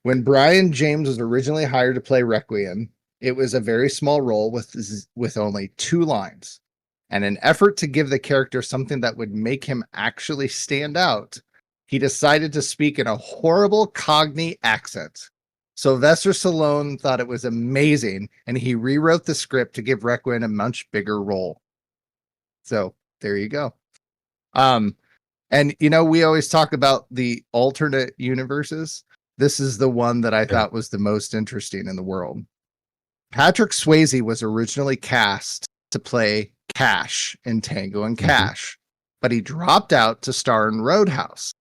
When Brian James was originally hired to play Requiem, it was a very small role with only 2 lines. And an effort to give the character something that would make him actually stand out, he decided to speak in a horrible Cockney accent. Sylvester Stallone thought it was amazing, and he rewrote the script to give Requiem a much bigger role. So there you go. And we always talk about the alternate universes. This is the one that I thought was the most interesting in the world. Patrick Swayze was originally cast to play Cash in Tango and Cash, but he dropped out to star in Roadhouse.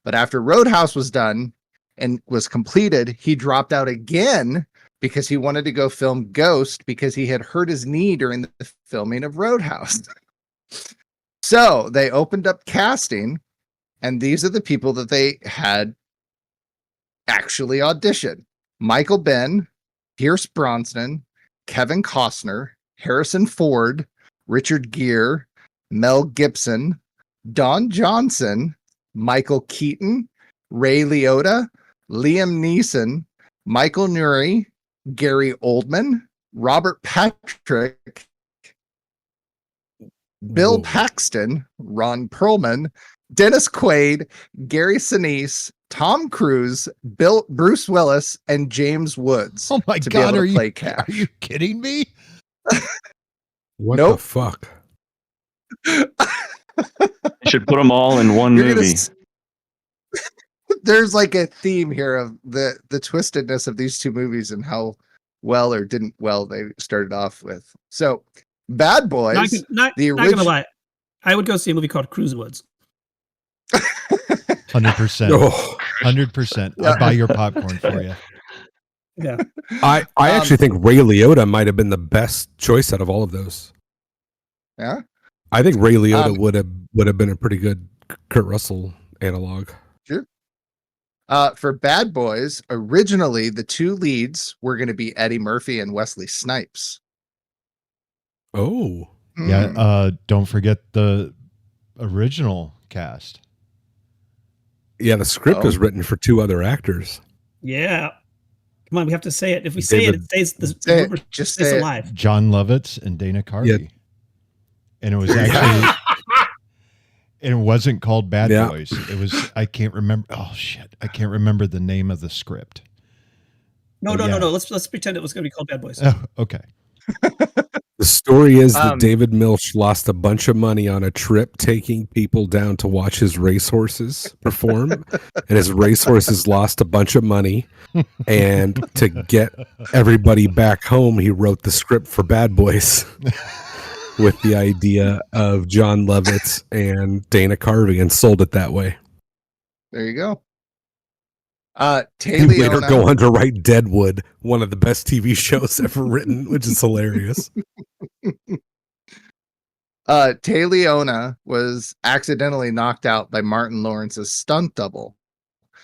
But after Roadhouse was done and was completed, he dropped out again because he wanted to go film Ghost because he had hurt his knee during the filming of Roadhouse. So they opened up casting, and these are the people that they had actually audition. Michael Benn, Pierce Brosnan, Kevin Costner, Harrison Ford, Richard Gere, Mel Gibson, Don Johnson, Michael Keaton, Ray Liotta, Liam Neeson, Michael Nuri, Gary Oldman, Robert Patrick, Bill Paxton, Ron Perlman, Dennis Quaid, Gary Sinise, Tom Cruise, Bruce Willis, and James Woods. Oh my to God, be able to play are Cash. you kidding me? What Nope. the fuck? You should put them all in one You're gonna movie. There's like a theme here of the twistedness of these two movies and how well or didn't well they started off with. So, Bad Boys, Not gonna lie, I would go see a movie called Cruise Woods. 100%. Oh, 100%. I'll buy your popcorn for you. Yeah, I actually think Ray Liotta might have been the best choice out of all of those. Yeah, I think Ray Liotta would have been a pretty good Kurt Russell analog. sure. For Bad Boys, originally the two leads were going to be Eddie Murphy and Wesley Snipes. Oh, Yeah, don't forget the original cast. yeah. The script was written for two other actors. yeah. Come on, we have to say it. If we say it stays. Say it. The Just stays say it. alive. John Lovitz and Dana Carvey. Yeah. And it was actually and it wasn't called Bad Yeah. Boys. It was I can't remember. Oh shit. I can't remember the name of the script. No. Yeah. Let's pretend it was going to be called Bad Boys. Oh, okay. The story is that David Milch lost a bunch of money on a trip taking people down to watch his racehorses perform, and his racehorses lost a bunch of money. And to get everybody back home, he wrote the script for Bad Boys with the idea of John Lovitz and Dana Carvey and sold it that way. There you go. He later Taleona. go on to write Deadwood, one of the best TV shows ever written, which is hilarious. Taleona was accidentally knocked out by Martin Lawrence's stunt double.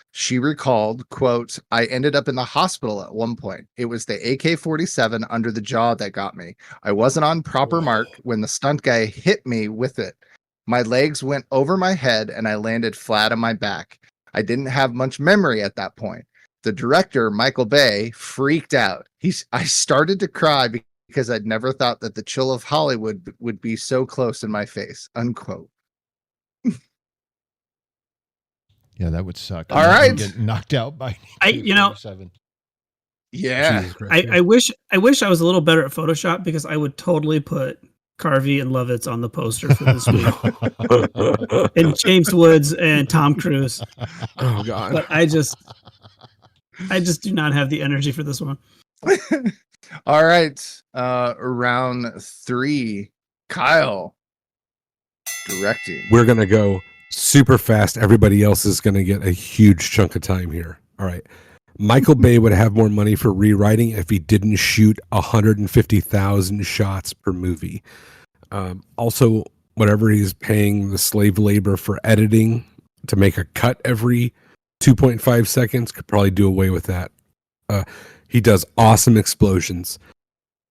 She recalled, quote, "I ended up in the hospital at one point. It was the AK-47 under the jaw that got me. I wasn't on proper mark when the stunt guy hit me with it. My legs went over my head and I landed flat on my back. I didn't have much memory at that point. The director, Michael Bay, freaked out. I started to cry because I'd never thought that the chill of Hollywood would be so close in my face," unquote. Yeah, that would suck. All right. Get knocked out by AK-47. Yeah. I wish I was a little better at Photoshop because I would totally put Carvey and Lovitz on the poster for this week. And James Woods and Tom Cruise. Oh God. But I just do not have the energy for this one. All right. Round 3. Kyle directing. We're going to go super fast. Everybody else is going to get a huge chunk of time here. All right. Michael Bay would have more money for rewriting if he didn't shoot 150,000 shots per movie. Also, whatever he's paying the slave labor for editing to make a cut every 2.5 seconds, could probably do away with that. He does awesome explosions.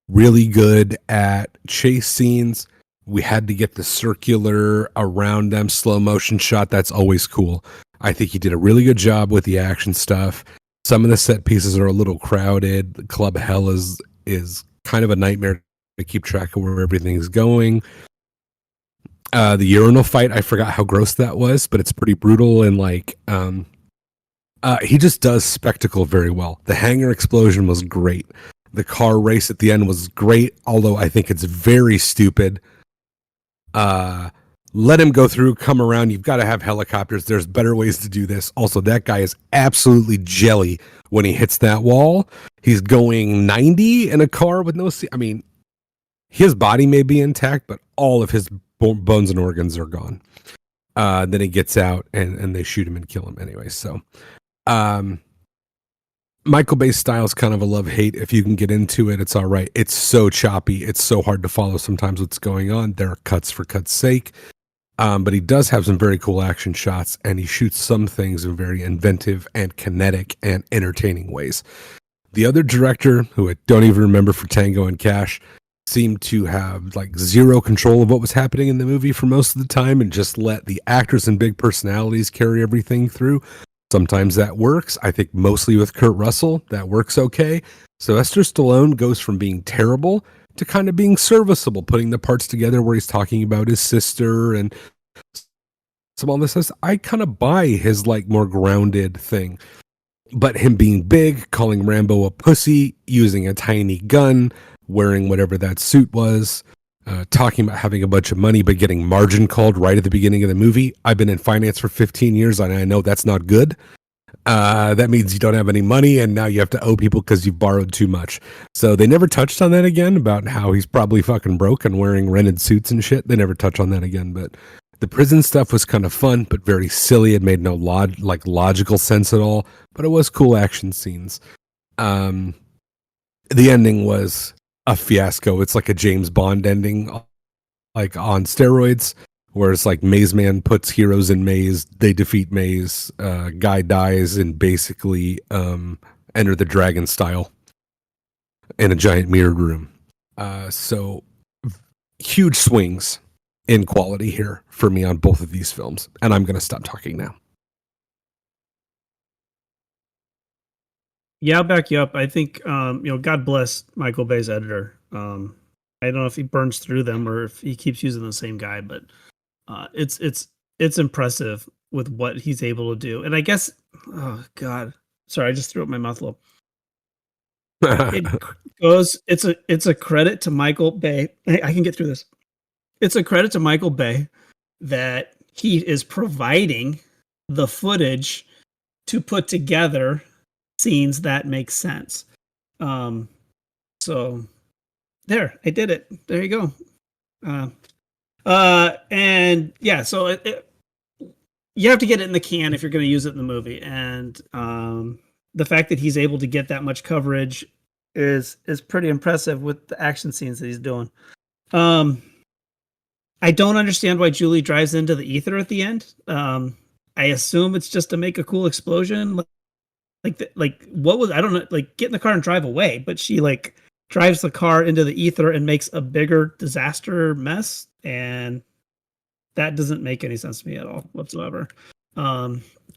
Really good at chase scenes. We had to get the circular around them slow motion shot. That's always cool. I think he did a really good job with the action stuff. Some of the set pieces are a little crowded. The club hell is kind of a nightmare to keep track of where everything's going. The urinal fight, I forgot how gross that was, but it's pretty brutal and he just does spectacle very well. The hangar explosion was great. The car race at the end was great, although I think it's very stupid. Let him go through, come around. You've got to have helicopters. There's better ways to do this. Also, that guy is absolutely jelly when he hits that wall. He's going 90 in a car with no seat. I mean, his body may be intact, but all of his bones and organs are gone. Then he gets out and they shoot him and kill him anyway. So, Michael Bay's style is kind of a love-hate. If you can get into it, it's all right. It's so choppy. It's so hard to follow sometimes what's going on. There are cuts for cuts' sake. But he does have some very cool action shots, and he shoots some things in very inventive and kinetic and entertaining ways. The other director, who I don't even remember for Tango and Cash, seemed to have like zero control of what was happening in the movie for most of the time and just let the actors and big personalities carry everything through. Sometimes that works. I think mostly with Kurt Russell, that works okay. Sylvester Stallone goes from being terrible to kind of being serviceable, putting the parts together where he's talking about his sister and some all this. I kind of buy his like more grounded thing. But him being big, calling Rambo a pussy, using a tiny gun, wearing whatever that suit was, talking about having a bunch of money but getting margin called right at the beginning of the movie. I've been in finance for 15 years and I know that's not good. That means you don't have any money and now you have to owe people because you've borrowed too much. So they never touched on that again, about how he's probably fucking broke and wearing rented suits and shit. They never touch on that again. But the prison stuff was kind of fun, but very silly. It made no logical sense at all, but it was cool action scenes. The ending was a fiasco. It's like a James Bond ending, like on steroids, where it's like Maze Man puts heroes in maze, they defeat maze, guy dies, and basically Enter the Dragon style in a giant mirrored room. So huge swings in quality here for me on both of these films, and I'm going to stop talking now. Yeah, I'll back you up. I think, God bless Michael Bay's editor. I don't know if he burns through them or if he keeps using the same guy, but it's impressive with what he's able to do. And I guess, oh God, sorry, I just threw up my mouth a little. It's a credit to Michael Bay. I can get through this. It's a credit to Michael Bay that he is providing the footage to put together scenes that make sense. So there, I did it. There you go. And yeah, so you have to get it in the can if you're going to use it in the movie. And the fact that he's able to get that much coverage is pretty impressive with the action scenes that he's doing. I don't understand why Julie drives into the ether at the end. I assume it's just to make a cool explosion. Like what was, I don't know, like get in the car and drive away, but she like drives the car into the ether and makes a bigger disaster mess. And that doesn't make any sense to me at all whatsoever.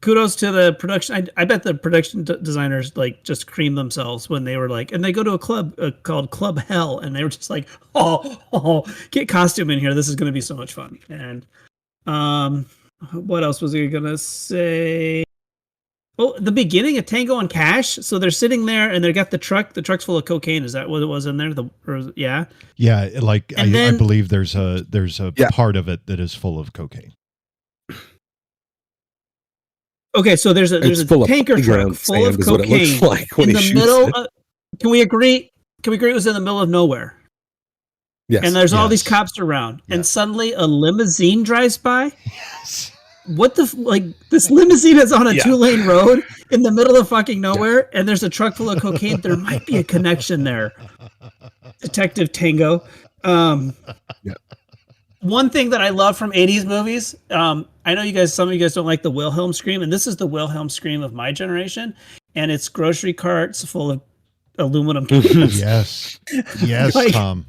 Kudos to the production. I bet the production designers like just creamed themselves when they were like, and they go to a club called Club Hell, and they were just like, oh, get costume in here. This is going to be so much fun. And what else was I going to say? Oh, the beginning of Tango and Cash. So they're sitting there and they got the truck. The truck's full of cocaine. Is that what it was in there? Yeah. Yeah. Like I believe there's a part of it that is full of cocaine. Okay, so there's a tanker truck full of cocaine in the middle. Can we agree? It was in the middle of nowhere. Yes. And there's all these cops around, and suddenly a limousine drives by. Yes. What this limousine is on a 2-lane road in the middle of fucking nowhere, and there's a truck full of cocaine. There might be a connection there, Detective Tango. One thing that I love from 80s movies, I know some of you guys don't like the Wilhelm scream, and this is the Wilhelm scream of my generation, and it's grocery carts full of aluminum cans. Yes, Tom.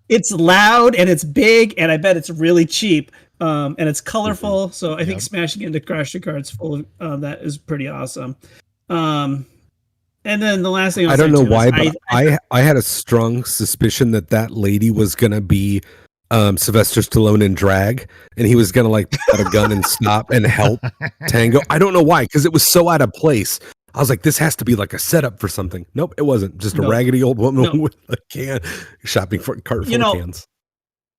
It's loud and it's big, and I bet it's really cheap, and it's colorful. So I think smashing into grocery carts full of that is pretty awesome. And then the last thing I don't know why, but I had a strong suspicion that lady was gonna be Sylvester Stallone in drag, and he was gonna like put out a gun and stop and help Tango. I don't know why, because it was so out of place. I was like, this has to be like a setup for something. Nope, it wasn't. Just a raggedy old woman with a can shopping for cart full of cans.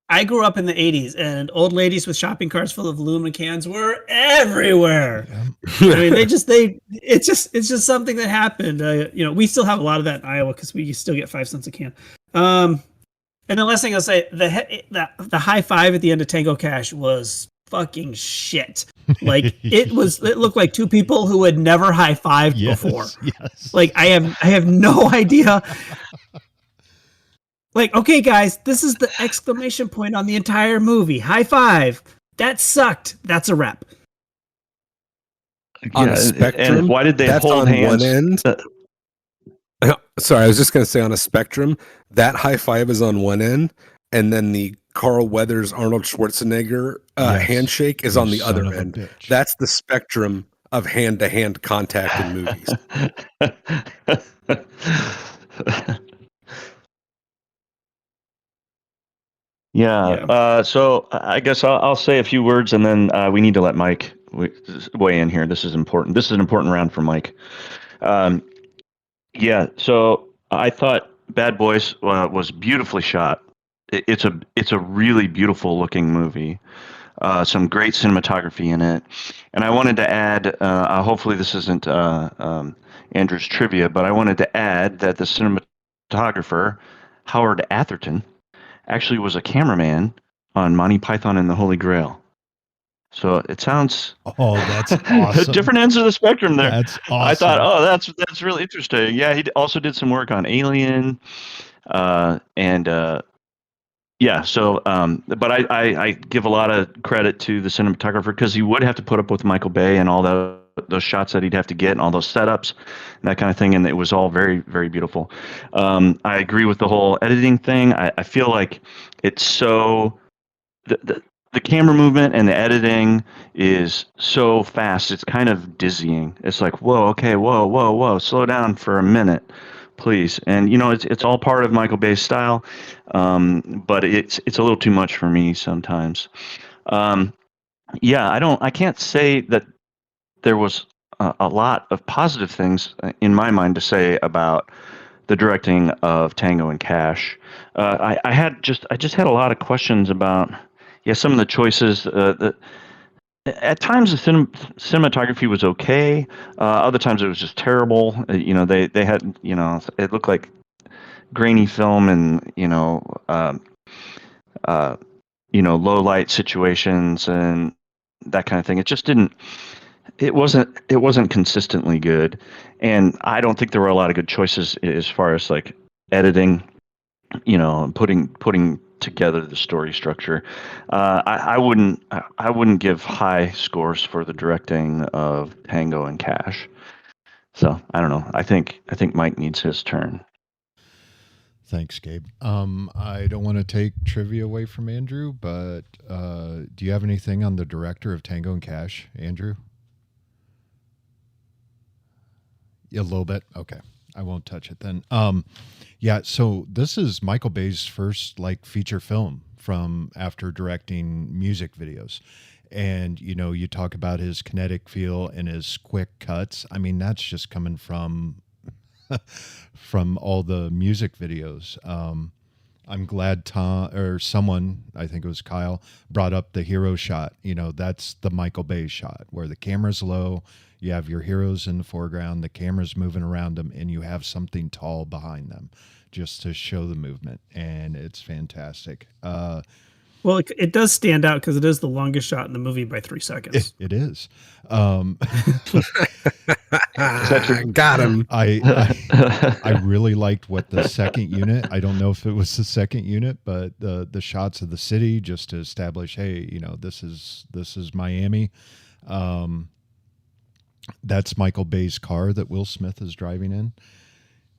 I grew up in the 80s, and old ladies with shopping carts full of aluminum cans were everywhere. Yeah. I mean, it's just something that happened. We still have a lot of that in Iowa because we still get 5 cents a can. And the last thing I'll say, the high five at the end of Tango Cash was fucking shit. Like it looked like two people who had never high fived before. Yes. Like I have no idea. Like, okay, guys, this is the exclamation point on the entire movie. High five. That sucked. That's a wrap. On a spectrum, and why did they hold hands? Sorry, I was just going to say on a spectrum, that high five is on one end, and then the Carl Weathers Arnold Schwarzenegger Yes, handshake is you on the son other of a end. bitch. That's the spectrum of hand-to-hand contact in movies. Yeah. So I guess I'll say a few words, and then we need to let Mike weigh in here. This is important. This is an important round for Mike. Um, yeah. So I thought Bad Boys was beautifully shot. It's a really beautiful looking movie. Some great cinematography in it, and I wanted to add. Hopefully, this isn't Andrew's trivia, but I wanted to add that the cinematographer Howard Atherton actually was a cameraman on Monty Python and the Holy Grail. So it sounds Oh, that's awesome. different ends of the spectrum there. That's awesome. I thought, oh, that's really interesting. Yeah, he also did some work on Alien, and yeah. So, but I give a lot of credit to the cinematographer because he would have to put up with Michael Bay and all those shots that he'd have to get and all those setups and that kind of thing, and it was all very, very beautiful. I agree with the whole editing thing. I feel like it's so the camera movement and the editing is so fast. It's kind of dizzying. It's like, whoa, okay, whoa, slow down for a minute, please. And it's all part of Michael Bay's style, but it's a little too much for me sometimes. Yeah, I can't say that there was a lot of positive things in my mind to say about the directing of Tango and Cash. I just had a lot of questions about some of the choices. At times the cinematography was okay. Other times it was just terrible. They had it looked like grainy film and low light situations and that kind of thing. It just didn't. It wasn't consistently good, and I don't think there were a lot of good choices as far as like editing, and putting together the story structure. I wouldn't give high scores for the directing of Tango and Cash. So I don't know. I think Mike needs his turn. Thanks, Gabe. I don't want to take trivia away from Andrew, but do you have anything on the director of Tango and Cash, Andrew? A little bit. Okay, I won't touch it then. Yeah. So this is Michael Bay's first feature film from after directing music videos, and you talk about his kinetic feel and his quick cuts. I mean, that's just coming from all the music videos. I'm glad someone, I think it was Kyle, brought up the hero shot. That's the Michael Bay shot where the camera's low, you have your heroes in the foreground, the camera's moving around them, and you have something tall behind them just to show the movement. And it's fantastic. Well, it does stand out because it is the longest shot in the movie by 3 seconds. It is. Got him. I really liked what the second unit. I don't know if it was the second unit, but the shots of the city just to establish, hey, this is Miami. That's Michael Bay's car that Will Smith is driving in.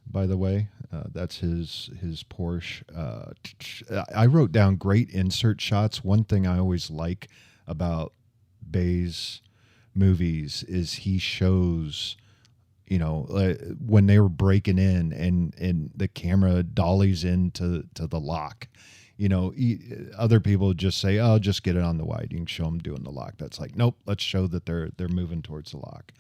By the way, that's his Porsche. I wrote down great insert shots. One thing I always like about Bay's movies is he shows, when they were breaking in and the camera dollies into the lock. Other people just say, "Oh, just get it on the wide. You can show them doing the lock." That's like, nope. Let's show that they're moving towards the lock.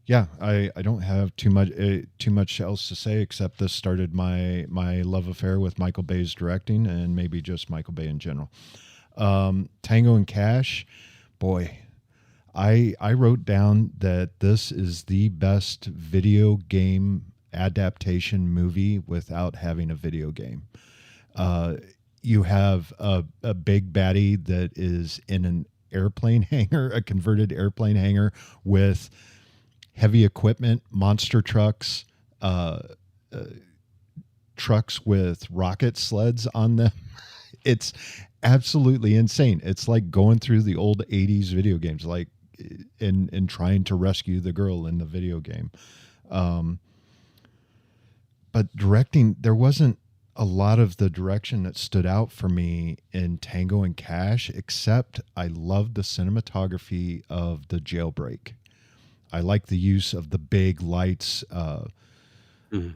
Yeah, I don't have too much else to say except this started my love affair with Michael Bay's directing and maybe just Michael Bay in general. Tango and Cash, boy, I wrote down that this is the best video game adaptation movie without having a video game. You have a big baddie that is in an airplane hangar, a converted airplane hangar with heavy equipment, monster trucks, trucks with rocket sleds on them. It's absolutely insane. It's like going through the old 80s video games. Like in trying to rescue the girl in the video game. But directing, there wasn't a lot of the direction that stood out for me in Tango and Cash, except I loved the cinematography of the jailbreak. I like the use of the big lights, backlighting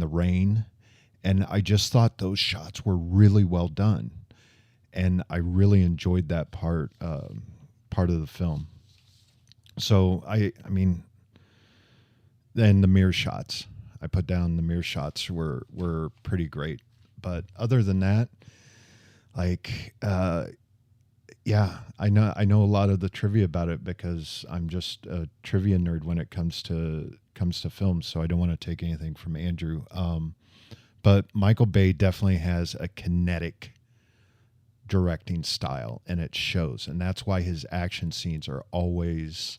the rain. And I just thought those shots were really well done. And I really enjoyed that part of the film. So I mean, then the mirror shots. I put down the mirror shots were pretty great. But other than that, like, yeah, I know a lot of the trivia about it because I'm just a trivia nerd when it comes to films. So I don't want to take anything from Andrew. But Michael Bay definitely has a kinetic directing style, and it shows. And that's why his action scenes are always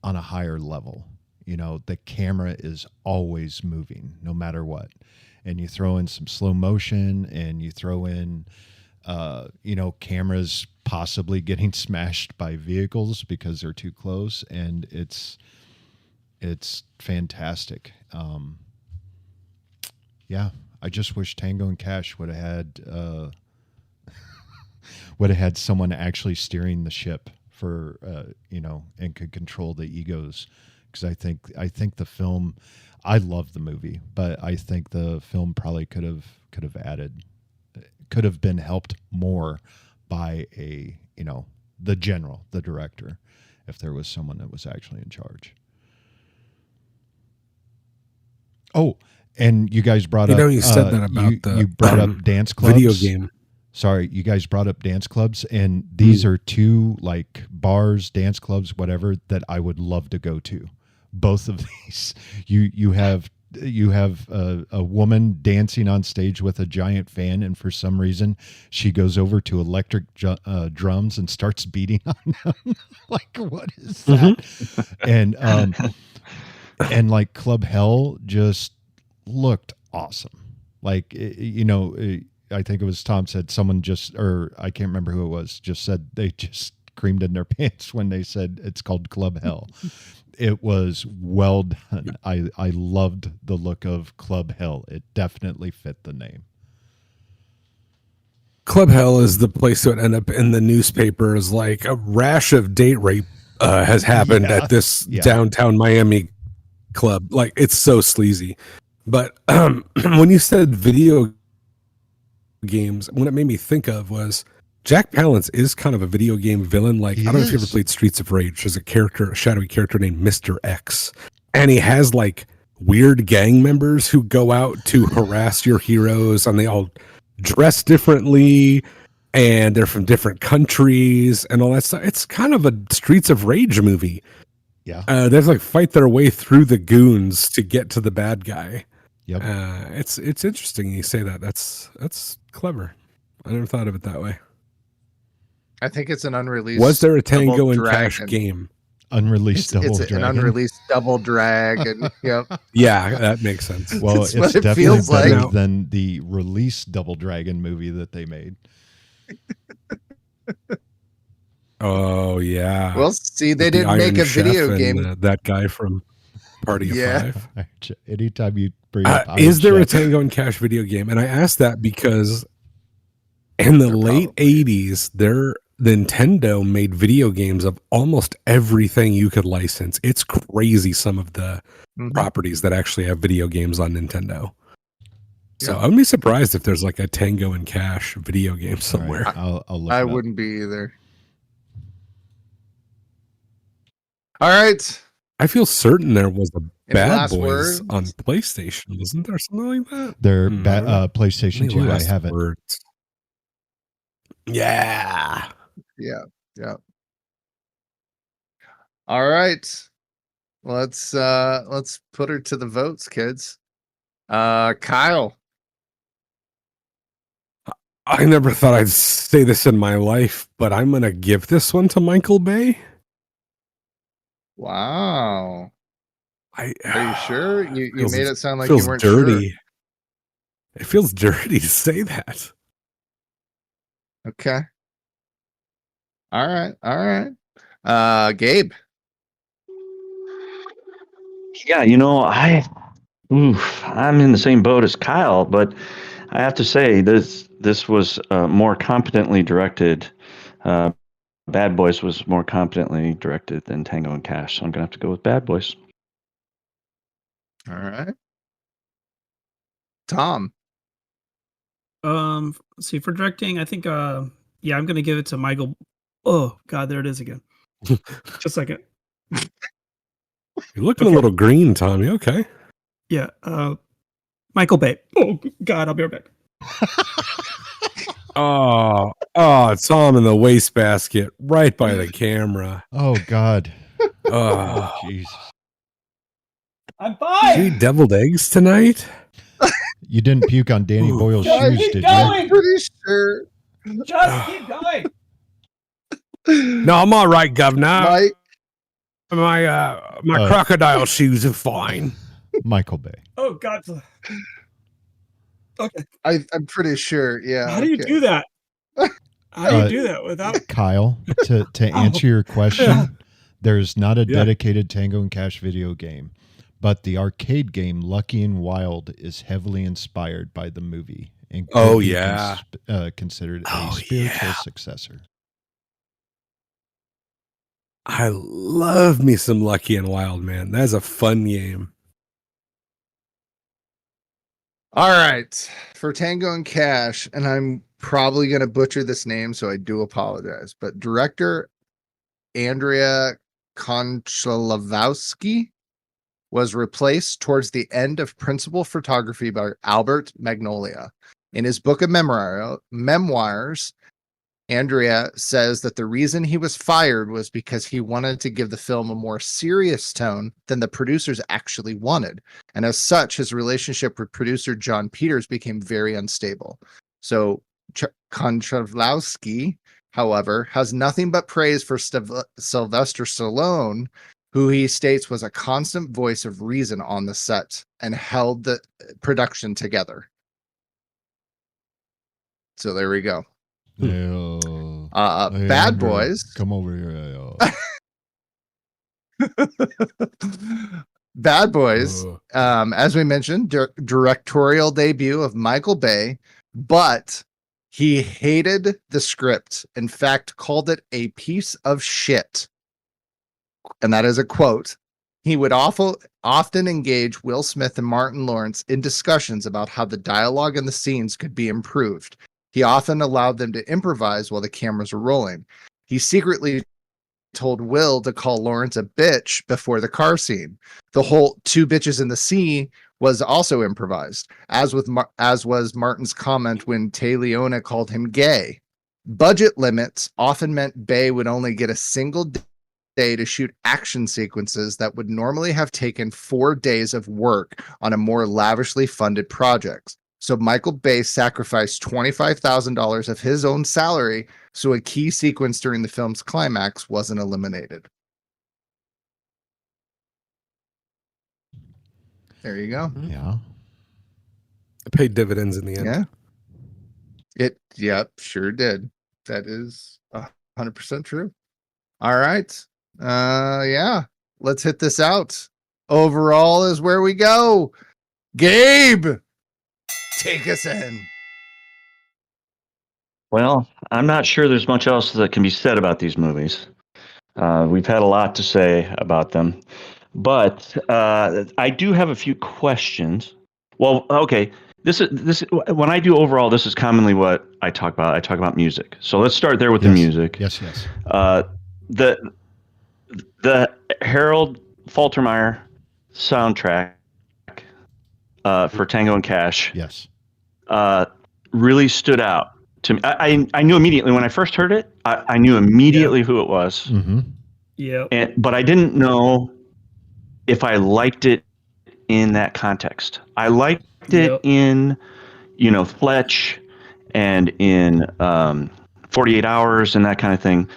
on a higher level. You know, the camera is always moving no matter what. And you throw in some slow motion, and you throw in, cameras possibly getting smashed by vehicles because they're too close. And it's fantastic. Yeah, I just wish Tango and Cash would have had someone actually steering the ship for and could control the egos, because I think the film, I love the movie, but I think the film probably could have been helped more by the director, if there was someone that was actually in charge. Oh, and you guys brought up. You said that about you brought up dance clubs. Video game. Sorry, you guys brought up dance clubs, and these are two like bars, dance clubs, whatever, that I would love to go to. Both of these, you have a woman dancing on stage with a giant fan, and for some reason she goes over to electric drums and starts beating on them. Like, what is that? Mm-hmm. And like Club Hell just looked awesome. Like, I think it was Tom said, someone just, or I can't remember who it was, just said they just creamed in their pants when they said it's called Club Hell. It was well done. I loved the look of Club Hell. It definitely fit the name. Club Hell is the place that would end up in the newspapers. Like, a rash of date rape has happened at this downtown Miami club. Like, it's so sleazy. But when you said video games, what it made me think of was Jack Palance is kind of a video game villain. Like, I don't know if you ever played Streets of Rage. There's a shadowy character named Mr. X, and he has like weird gang members who go out to harass your heroes, and they all dress differently, and they're from different countries and all that stuff. It's kind of a Streets of Rage movie. Yeah, they have to like fight their way through the goons to get to the bad guy. Yep. It's interesting you say that. That's clever. I never thought of it that way. I think it's an unreleased. Was there a Tango and Cash game? Unreleased Double Dragon. An unreleased Double Dragon. Yep. Yeah, that makes sense. Well, it's definitely better than the released Double Dragon movie that they made. Oh yeah. Well, see, they didn't make a video game. That guy from Party of Five. Anytime you bring up is there a Tango and Cash video game? And I asked that because in the late 80s, Nintendo made video games of almost everything you could license. It's crazy, some of the properties that actually have video games on Nintendo. So I'd be surprised if there's like a Tango and Cash video game somewhere. Right, I'll look I wouldn't be either. All right. I feel certain there was a Bad Boys on PlayStation. Wasn't there something like that? They're PlayStation 2. I have it. Yeah. All right. Let's put her to the votes, kids. Kyle. I never thought I'd say this in my life, but I'm gonna give this one to Michael Bay. Wow. Are you sure? You made it sound like you weren't dirty. Sure. It feels dirty to say that. Okay. All right. Gabe. Yeah, I'm in the same boat as Kyle, but I have to say this was more competently directed. Bad Boys was more competently directed than Tango and Cash, so I'm gonna have to go with Bad Boys. All right. Tom. Let's see, for directing, I think I'm gonna give it to Michael. Oh God, there it is again. Just a second. You're looking a little green, Tommy. Okay. Yeah, Michael Bay. Oh God, I'll be right back. Oh, Tom in the wastebasket, right by the camera. Oh God. Oh, Jesus. I'm did fine. you eat deviled eggs tonight? You didn't puke on Danny Boyle's Guys, shoes, keep did going. I'm pretty sure. Just keep going. No, I'm all right, Governor. Mike. My crocodile shoes are fine. you? Michael Bay. Oh God. Okay. I'm pretty sure. Yeah. How do you okay. do that? How do you do that without? Kyle, to answer your question, there's not a dedicated Tango and Cash video game, but the arcade game Lucky and Wild is heavily inspired by the movie and could be considered a spiritual successor. I love me some Lucky and Wild, man. That's a fun game. All right. For Tango and Cash, and I'm probably going to butcher this name, so I do apologize, but director Andrea Konchalovsky was replaced towards the end of principal photography by Albert Magnolia. In his book of memoirs, Andrea says that the reason he was fired was because he wanted to give the film a more serious tone than the producers actually wanted. And as such, his relationship with producer John Peters became very unstable. So Konchalovsky, however, has nothing but praise for Sylvester Stallone, who he states was a constant voice of reason on the set and held the production together. So there we go. Bad Boys. Come over here. Bad Boys, as we mentioned, directorial debut of Michael Bay, but he hated the script. In fact, called it a piece of shit. And that is a quote. He would often engage Will Smith and Martin Lawrence in discussions about how the dialogue and the scenes could be improved. He often allowed them to improvise while the cameras were rolling. He secretly told Will to call Lawrence a bitch before the car scene. The whole two bitches in the sea was also improvised, as was Martin's comment when Tay Leona called him gay. Budget limits often meant Bay would only get a single day to shoot action sequences that would normally have taken 4 days of work on a more lavishly funded project. So Michael Bay sacrificed $25,000 of his own salary so a key sequence during the film's climax wasn't eliminated. There you go. Yeah. It paid dividends in the end. Yeah. Sure did. That is 100% true. All right. Yeah. Let's hit this out. Overall is where we go. Gabe, take us in. Well, I'm not sure there's much else that can be said about these movies. We've had a lot to say about them, but I do have a few questions. Well, okay, this is when I do overall. This is commonly what I talk about. I talk about music. So let's start there with the music. Yes. The Harold Faltermeyer soundtrack for Tango and Cash. Yes. Really stood out to me. I knew immediately when I first heard it. I knew immediately who it was. Mm-hmm. Yeah. But I didn't know if I liked it in that context. I liked it in, Fletch and in 48 Hours and that kind of thing.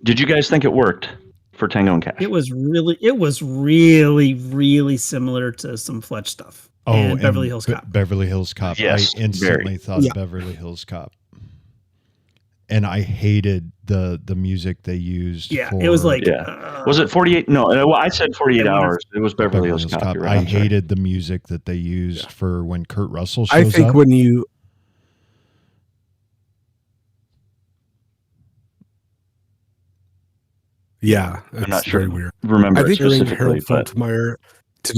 Did you guys think it worked for Tango and Cash? It was really, really similar to some Fletch stuff. Oh, and Beverly Hills Cop. Beverly Hills Cop. Yes, I instantly thought Yeah. Beverly Hills Cop. and I hated the music they used. Yeah, for, it was like, was it 48? No, I said 48 hours. It was Beverly Hills Cop. Cop. You're I right. hated the music that they used for when Kurt Russell shows I think up. when you I'm it's not sure. very weird. Remember I think hearing specifically, Harold but Faltermeyer to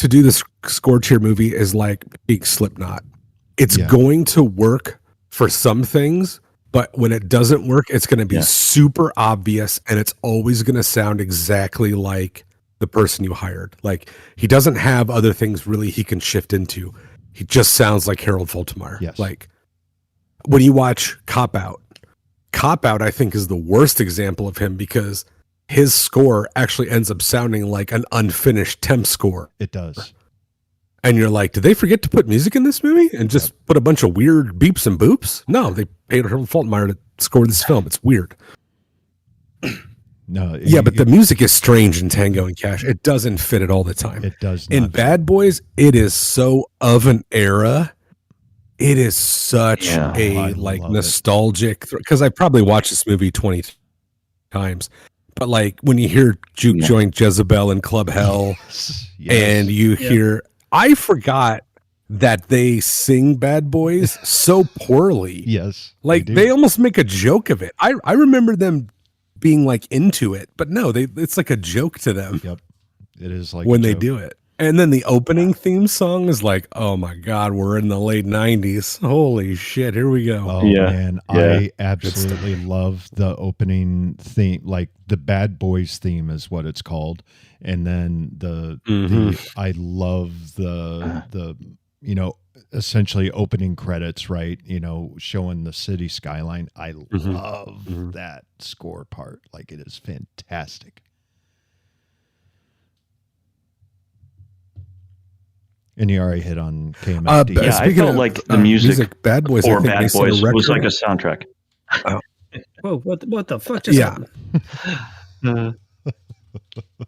do this Scorch here movie is like big Slipknot. It's going to work for some things, but when it doesn't work, it's going to be super obvious, and it's always going to sound exactly like the person you hired. Like, he doesn't have other things really he can shift into. He just sounds like Harold Faltermeyer. Yes. Like, when you watch Cop Out, I think is the worst example of him because his score actually ends up sounding like an unfinished temp score. It does. And you're like, did they forget to put music in this movie and just put a bunch of weird beeps and boops? No, they paid Harold Faltermeyer to score this film. It's weird. No. But the music is strange in Tango and Cash. It doesn't fit it all the time. It does not. In Bad Boys, it is so of an era. It is such a like nostalgic, because I probably watched this movie 20 times. But like when you hear Juke Joint Jezebel in Club Hell, and you hear, I forgot that they sing Bad Boys so poorly. Yes. Like they almost make a joke of it. I remember them being like into it, but no, it's like a joke to them. Yep. It is like when they do it. And then the opening theme song is like, oh my God, we're in the late 90s. Holy shit, here we go. Oh man, I absolutely love the opening theme, like the Bad Boys theme is what it's called. And then the I love the essentially opening credits, right? Showing the city skyline. I love that score part. Like, it is fantastic. And you already hit on KMFD. I felt like the music Bad Boys or Bad Boys was like a soundtrack. Whoa, what the fuck just happened?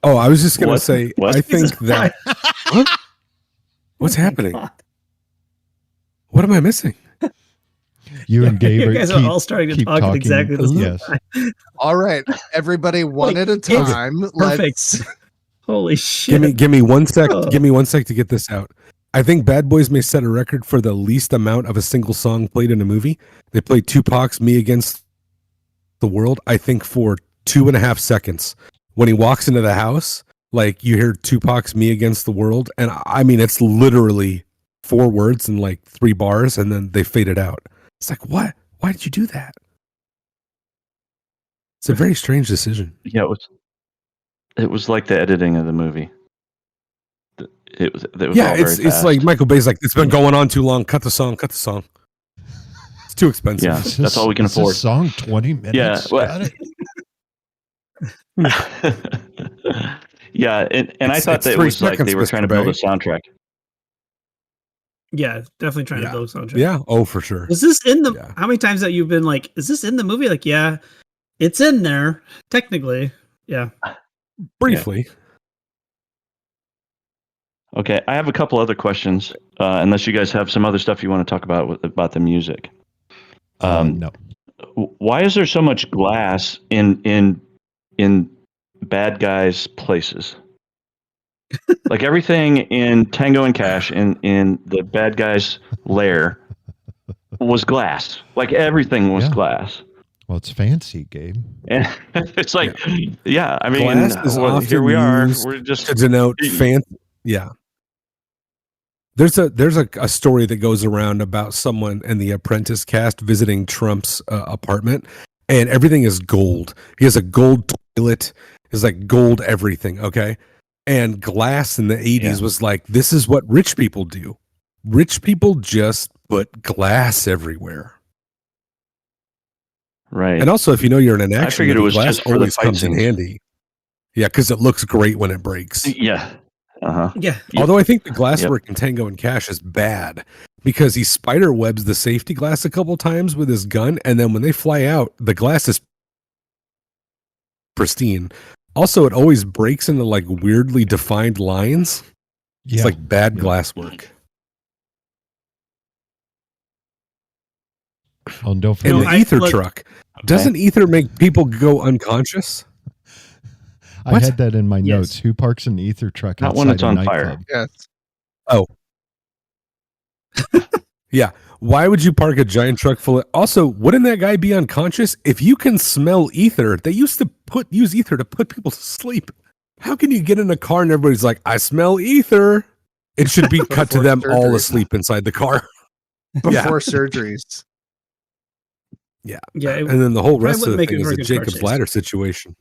I was just gonna say, What? I think that what's happening? What am I missing? You and Gabe you guys are all starting to talk at exactly the same time. All right, everybody, one at a time. Perfect. Holy shit. Give me 1 sec. Give me 1 sec to get this out. I think Bad Boys may set a record for the least amount of a single song played in a movie. They played Tupac's Me Against the World, I think, for 2.5 seconds. When he walks into the house, like, you hear Tupac's Me Against the World, and I mean, it's literally 4 words and like 3 bars, and then they fade it out. It's like, what? Why did you do that? It's a very strange decision. Yeah, it was like the editing of the movie. It was it's like Michael Bay's like, it's been going on too long. Cut the song. It's too expensive. Yeah, that's all we can afford. Song 20 minutes. Yeah, Got it. Yeah, and I thought that it was like they were trying to build a soundtrack. Yeah, definitely trying to build a soundtrack. Yeah, for sure. Is this in the? How many times have you been like, is this in the movie? Like, yeah, it's in there technically. Yeah. Briefly. Okay, I have a couple other questions. Unless you guys have some other stuff you want to talk about the music. No. Why is there so much glass in bad guys' places? Like everything in Tango and Cash in the bad guys' lair was glass. Like everything was glass. Well, it's fancy, Gabe. And it's like, I mean, glass is here we are. used We're just to denote fancy. Yeah. There's a story that goes around about someone in the Apprentice cast visiting Trump's apartment, and everything is gold. He has a gold toilet. It's like gold everything. Okay. And glass in the 80s was like, this is what rich people do. Rich people just put glass everywhere. Right. And also, if you know you're in an action, I figured it was glass just for the always fight comes in scenes. handy. Yeah, because it looks great when it breaks. Yeah. Uh-huh. Yeah. Although I think the glass work in Tango and Cash is bad because he spider webs the safety glass a couple times with his gun, and then when they fly out, the glass is pristine. Also, it always breaks into like weirdly defined lines. It's like bad glass work. Oh, and don't in forget, the ether truck. Doesn't ether make people go unconscious? I What? had that in my Yes. notes. Who parks an ether truck Not outside when it's a on nightclub? fire. Yes. Yeah. Why would you park a giant truck full of... Also, wouldn't that guy be unconscious? If you can smell ether, they used to use ether to put people to sleep. How can you get in a car and everybody's like, I smell ether? It should be cut to Before them all surgery. asleep inside the car. Before surgeries. Yeah, And then the whole probably rest of wouldn't the make thing a is very a good car Jacob's chase. Ladder situation.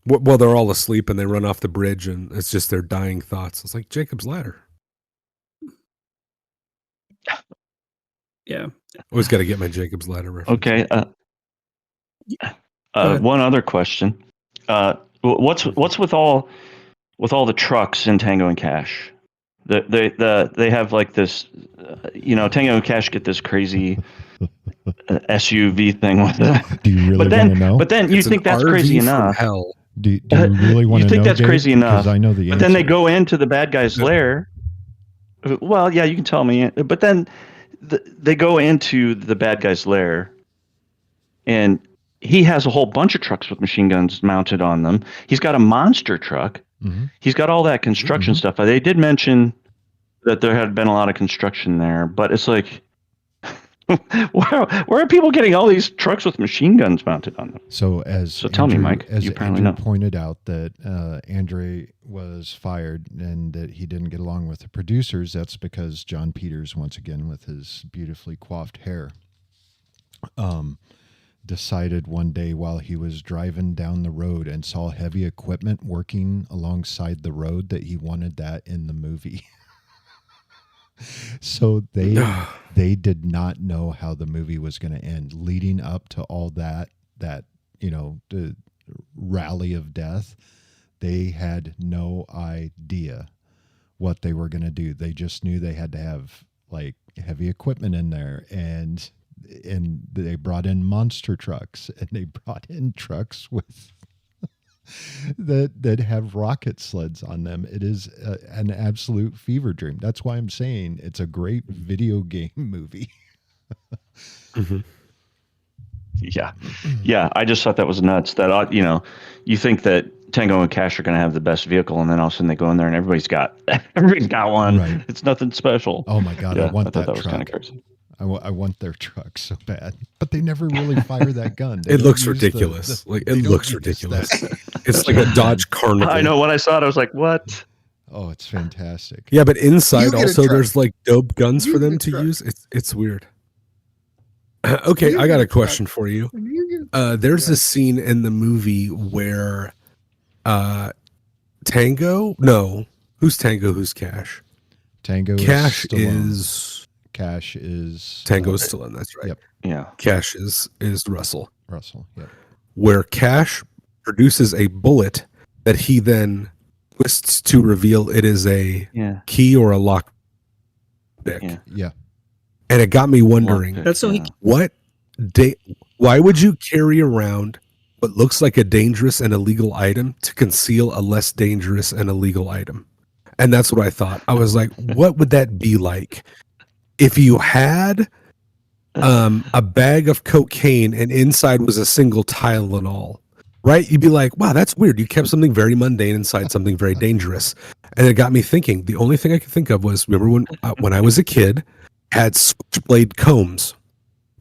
Well, they're all asleep and they run off the bridge and it's just their dying thoughts. It's like Jacob's Ladder. yeah. Always got to get my Jacob's Ladder reference. Okay. ahead. One other question. What's with all the trucks in Tango and Cash? They have like this, Tango and Cash get this crazy SUV thing with it. Do you really want to know? But then you It's think an that's RV crazy from enough. hell. Do you really want to know? You think that's Dave? crazy enough? Because I know the answer. But then they go into the bad guy's lair. Well, yeah, you can tell me. But then they go into the bad guy's lair, and he has a whole bunch of trucks with machine guns mounted on them. He's got a monster truck. Mm-hmm. He's got all that construction stuff. They did mention that there had been a lot of construction there, but it's like, where are people getting all these trucks with machine guns mounted on them? So tell me, Mike, as you probably Andrew know. pointed out that Andre was fired and that he didn't get along with the producers. That's because John Peters, once again with his beautifully coiffed hair, decided one day while he was driving down the road and saw heavy equipment working alongside the road that he wanted that in the movie. So they did not know how the movie was going to end leading up to all that the rally of death. They had no idea what they were going to do. They just knew they had to have like heavy equipment in there, and they brought in monster trucks, and they brought in trucks with that have rocket sleds on them. It is an absolute fever dream. That's why I'm saying it's a great video game movie. Yeah. I just thought that was nuts. That you think that Tango and Cash are going to have the best vehicle, and then all of a sudden they go in there and everybody's got one. Right. It's nothing special. Oh my God, Yeah, I want I thought that was kind truck. of crazy. I want their truck so bad, but they never really fire that gun. They It don't looks use ridiculous. they It don't looks use ridiculous. that. It's like a Dodge Carnival. I know when I saw it, I was like, "What?" Oh, it's fantastic. Yeah, but inside You get a also truck. there's like dope guns You for get them a to truck. use. It's weird. Okay, You I get got a a question for you. There's a scene in the movie where Tango? No. Who's Tango? Who's Cash? Tango Cash is Stallone. is Cash is Tango is still in, that's right. Yep. Yeah. Cash is Russell. Russell. Yep. Where Cash produces a bullet that he then twists to reveal it is a Yeah. key or a lock pick. Yeah. Yeah. And it got me wondering, Lockpick, That's so he yeah. why would you carry around what looks like a dangerous and illegal item to conceal a less dangerous and illegal item? And that's what I thought. I was like, what would that be like if you had a bag of cocaine and inside was a single Tylenol, right? You'd be like, wow, that's weird. You kept something very mundane inside something very dangerous. And it got me thinking. The only thing I could think of was, remember when I was a kid, had switchblade combs.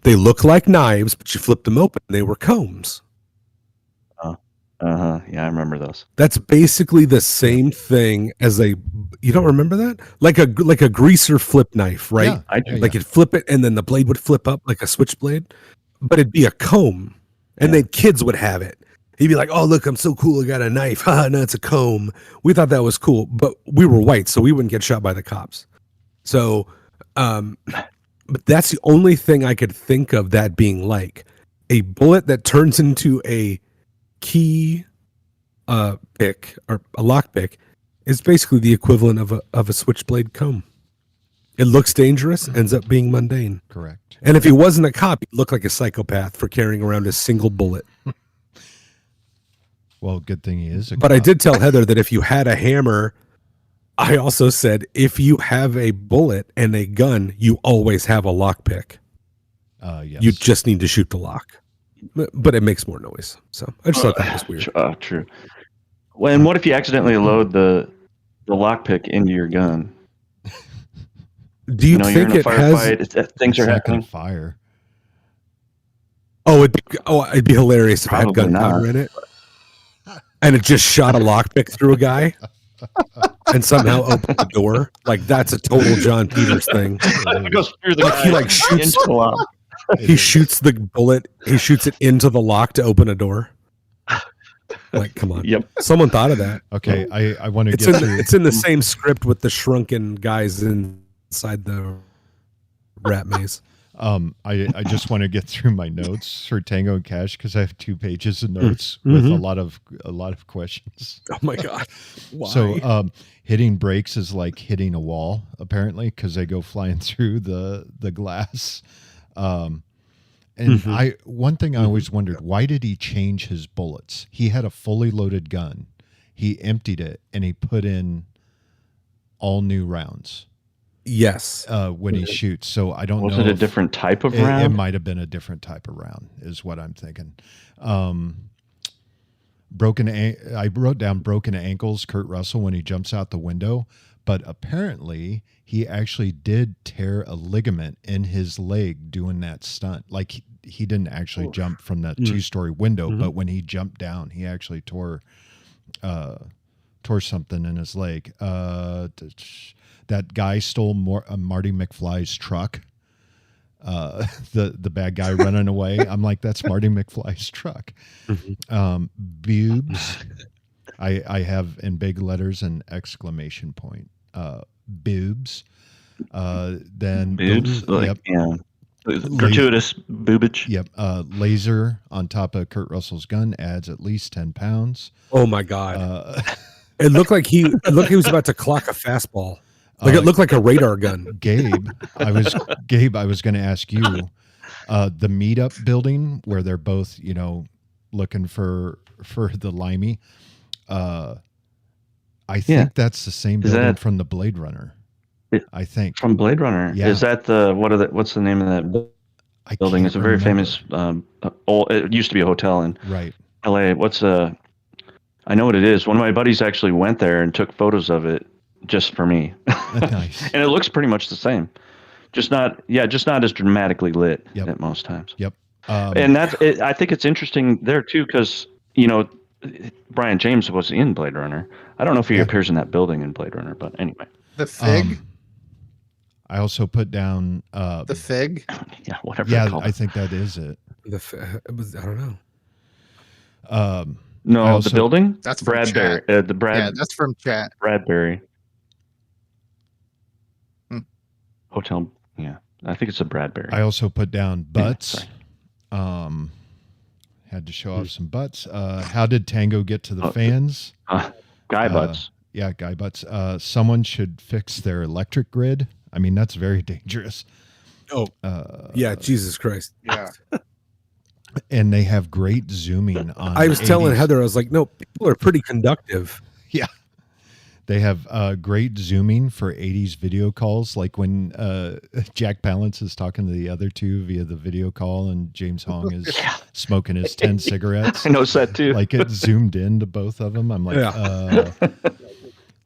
They look like knives, but you flip them open and they were combs. Yeah, I remember those. That's basically the same thing as you don't remember that? Like a greaser flip knife, right? Yeah. I do. Like you'd flip it and then the blade would flip up like a switchblade, but it'd be a comb, and then kids would have it. He'd be like, "Oh, look, I'm so cool. I got a knife. Ha, no, it's a comb." We thought that was cool, but we were white, so we wouldn't get shot by the cops. So, but that's the only thing I could think of that being like a bullet that turns into a key pick or a lock pick is basically the equivalent of a switchblade comb. It looks dangerous, ends up being mundane. Correct. And if he wasn't a cop, he'd look like a psychopath for carrying around a single bullet. Well, good thing he is. But I did tell Heather that if you had a hammer, I also said if you have a bullet and a gun, you always have a lockpick. Yes. You just need to shoot the lock, but it makes more noise. So I just thought that was weird. True. Well, and what if you accidentally load the lockpick into your gun? Do you you're think in a it has? firefight, things are not gonna happening. fire. Oh, it'd be hilarious if it had Probably gunpowder not. in it, and it just shot a lockpick through a guy, and somehow opened the door. Like that's a total John Peters thing. It goes through the Like he guy shoots into the lock. He shoots the bullet. He shoots it into the lock to open a door. Like, come on. Yep. Someone thought of that. Okay, I want to It's get in, through. it's in the same script with the shrunken guys inside the rat maze. I just want to get through my notes for Tango Cash because I have 2 pages of notes with a lot of questions. Oh my god! Why? So hitting brakes is like hitting a wall apparently because they go flying through the glass. And one thing I always wondered, why did he change his bullets? He had a fully loaded gun. He emptied it and he put in all new rounds. Yes. When he shoots. So I don't know. Was it a different type of It round? might have been a different type of round, is what I'm thinking. I wrote down broken ankles, Kurt Russell, when he jumps out the window. But apparently, he actually did tear a ligament in his leg doing that stunt. Like, he didn't actually jump from that 2-story window, but when he jumped down, he actually tore something in his leg. That guy stole Marty McFly's truck. The bad guy running away. I'm like, that's Marty McFly's truck. Boobs. I have in big letters an exclamation point. Boobs. Then Boobs? Yeah. Gratuitous boobage. Yep. Laser on top of Kurt Russell's gun adds at least 10 pounds. Oh my god! It looked like he was about to clock a fastball. Like it looked like a radar gun. Gabe, I was going to ask you, the meetup building where they're both, looking for the limey. I think that's the same building from the Blade Runner. I think from Blade Runner. Yeah. Is that what's the name of that building? It's a very famous. It used to be a hotel in L.A. I know what it is. One of my buddies actually went there and took photos of it just for me. Nice. And it looks pretty much the same. Just not as dramatically lit at most times. Yep. And that's it. I think it's interesting there too, because Brian James was in Blade Runner. I don't know if he appears in that building in Blade Runner, but anyway. The Fig. I also put down the Fig. Yeah, whatever. Yeah, I think that is it. I don't know. No, the building. That's from Bradbury. Chat. The Brad. Yeah, that's from Chat. Bradbury. Hotel. Yeah, I think it's a Bradbury. I also put down butts. Had to show off some butts. How did Tango get to the fans? Guy butts. Yeah, guy butts. Someone should fix their electric grid. I mean, that's very dangerous. Oh, yeah, Jesus Christ. Yeah. And they have great zooming on. I was telling 80s. Heather, I was like, no, people are pretty conductive. Yeah. They have great zooming for 80s video calls, like when Jack Palance is talking to the other two via the video call and James Hong is smoking his 10 cigarettes. I noticed that too. Like it zoomed into both of them. I'm like,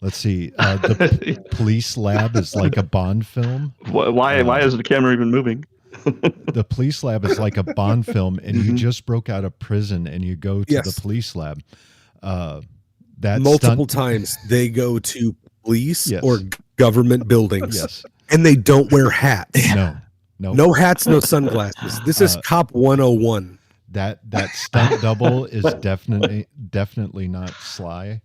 let's see. The police lab is like a Bond film. Why is the camera even moving? The police lab is like a Bond film, and you just broke out of prison and you go to the police lab. That multiple times they go to police or government buildings and they don't wear hats. No hats, no sunglasses. This is Cop 101. That stunt double is definitely not Sly.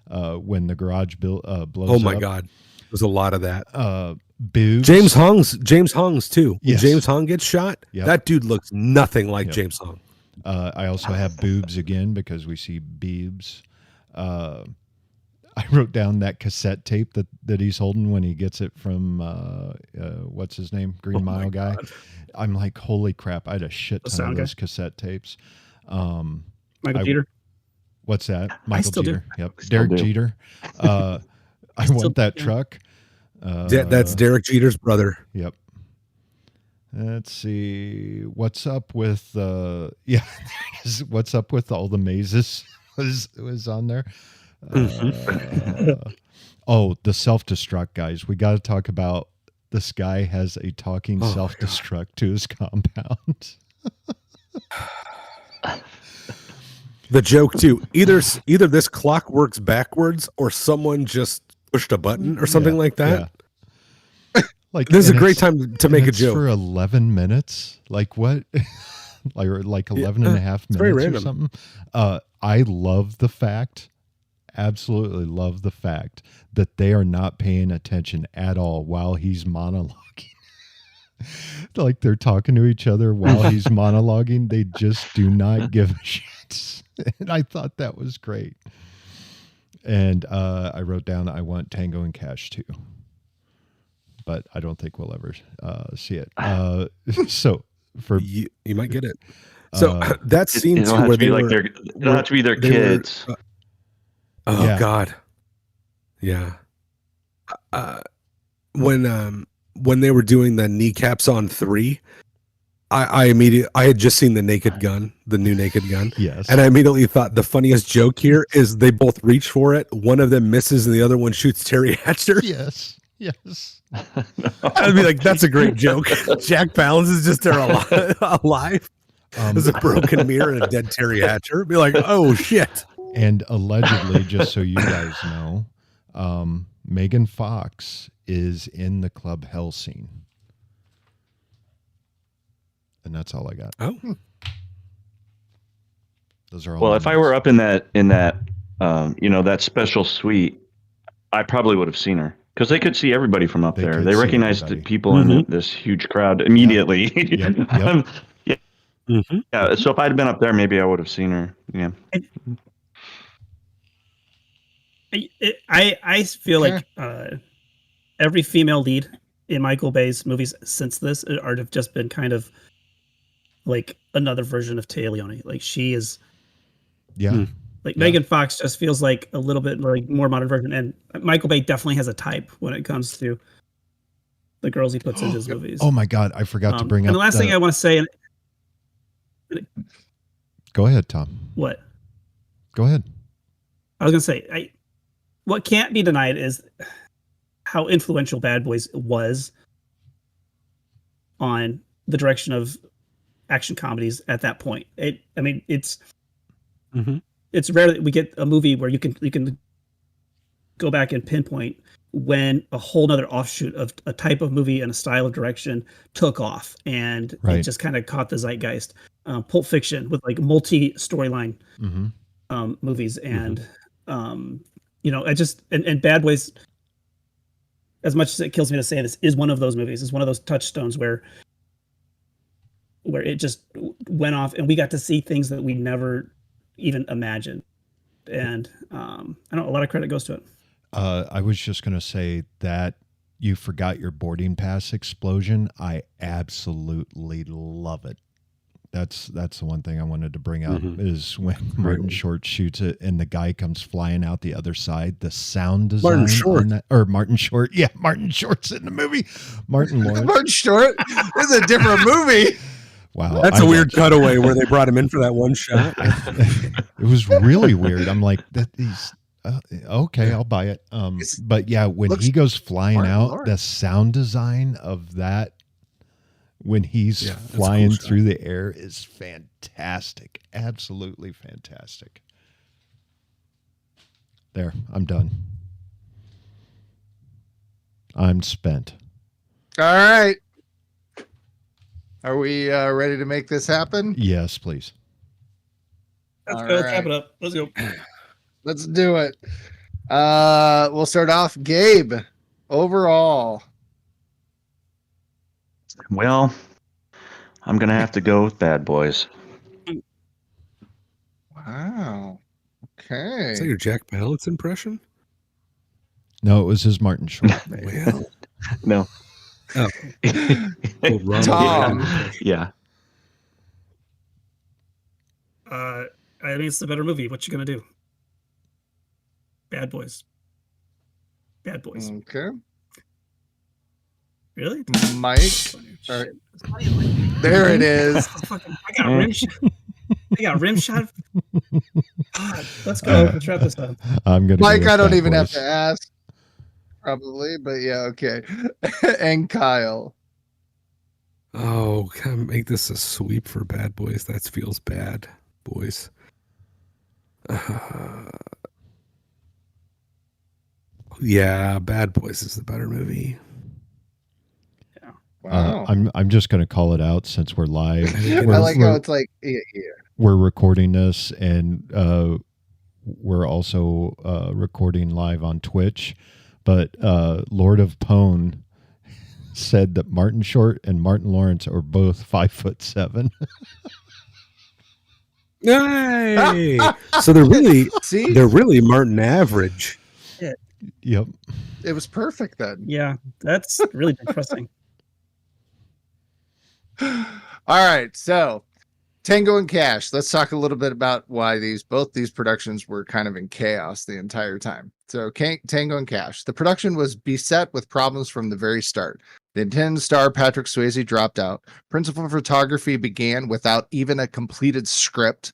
When the garage blows up. Oh my God. There's a lot of that. Boobs. James Hong's too. When Yes. James Hong gets shot, that dude looks nothing like James Hong. I also have boobs again because we see boobs. I wrote down that cassette tape that he's holding when he gets it from what's his name, Green Mile guy. I'm like, holy crap! I had a shit ton of those cassette tapes. Michael Jeter. What's that? Michael still do. Jeter. Yep, Derek Jeter. I want that truck. That's Derek Jeter's brother. Yep. Let's see. What's up with yeah, what's up with all the mazes was on there. Oh, the self-destruct, guys. We got to talk about this guy has a talking self-destruct to his compound. The joke too. Either this clock works backwards or someone just pushed a button or something like that. Yeah. Like this is a great time to make a joke. For 11 minutes? Like what? like 11 and a half minutes or something? I love the fact, absolutely love the fact that they are not paying attention at all while he's monologuing. Like they're talking to each other while he's monologuing. They just do not give a shit. And I thought that was great. And I wrote down, I want Tango and Cash too. But I don't think we'll ever see it. So for you might get it. So that scene it'll have to be like it'll have to be their kids. Oh God. Yeah. When they were doing the kneecaps on 3, I had just seen the Naked Gun, the new Naked Gun. Yes. And I immediately thought the funniest joke here is they both reach for it. One of them misses and the other one shoots Terry Hatcher. Yes. Yes. I'd be like, that's a great joke. Jack Palance is just there alive. There's a broken mirror and a dead Terry Hatcher. Be like, oh shit. And allegedly, just so you guys know, Megan Fox is in the Club Hell scene. And that's all I got. Oh. Those are all. Well, if I were up in that that special suite, I probably would have seen her. Because they could see everybody from up there. They recognized the people in this huge crowd immediately. Yep. Yeah. Mm-hmm. Yeah. So if I'd been up there, maybe I would have seen her. Yeah. I feel like every female lead in Michael Bay's movies since this have just been kind of like another version of Téa Leoni. Like she is. Yeah. Like Megan Fox just feels like a little bit like more modern version, and Michael Bay definitely has a type when it comes to the girls he puts in his movies. Oh my God, I forgot to bring up. And the last thing I want to say. Go ahead, Tom. What? Go ahead. I was gonna say, what can't be denied is how influential Bad Boys was on the direction of action comedies at that point. It's. Mm-hmm. It's rare that we get a movie where you can go back and pinpoint when a whole nother offshoot of a type of movie and a style of direction took off, and it just kind of caught the zeitgeist. Pulp Fiction with like multi-storyline movies, and and Bad Boys. As much as it kills me to say this, is one of those movies. It's one of those touchstones where it just went off, and we got to see things that we never even imagined, and I know a lot of credit goes to it. I was just going to say that you forgot your boarding pass explosion. I absolutely love it. That's the one thing I wanted to bring up is when Martin Short shoots it and the guy comes flying out the other side. The sound design Martin Short. Martin Short. Yeah, Martin Short's in the movie. Martin Lawrence. Martin Short is a different movie. Wow, that's a weird cutaway where they brought him in for that one shot. It was really weird. I'm like, that is okay. I'll buy it. But yeah, when he goes flying out, the sound design of that when he's flying through the air is fantastic. Absolutely fantastic. There, I'm done. I'm spent. All right. Are we ready to make this happen? Yes, please. Let's go. Let's wrap it up. Let's go. Let's do it. We'll start off. Gabe, overall. Well, I'm going to have to go with Bad Boys. Wow. Okay. Is that your Jack Palance impression? No, it was his Martin Short. Well, no. Oh. Tom. Yeah. I mean, it's the better movie. What you gonna do? Bad Boys. Bad Boys. Okay. Really? Mike. All right. There it is. I got rim shot. I got rim shot. God, let's go. Let's wrap this up. I'm gonna Mike, go with I don't Bad even have Boys. to ask. Probably, but yeah, okay. And Kyle. Oh, can I make this a sweep for Bad Boys? That feels bad, boys. Yeah, Bad Boys is the better movie. Wow. I'm just gonna call it out since we're live. I like how it's like, yeah. We're recording this, and we're also recording live on Twitch. But Lord of Pone said that Martin Short and Martin Lawrence are both 5'7". Hey! So they're really Martin average. Yep. It was perfect then. Yeah, that's really depressing. All right, so Tango and Cash. Let's talk a little bit about why both these productions were kind of in chaos the entire time. So Tango and Cash. The production was beset with problems from the very start. The intended star Patrick Swayze dropped out. Principal photography began without even a completed script.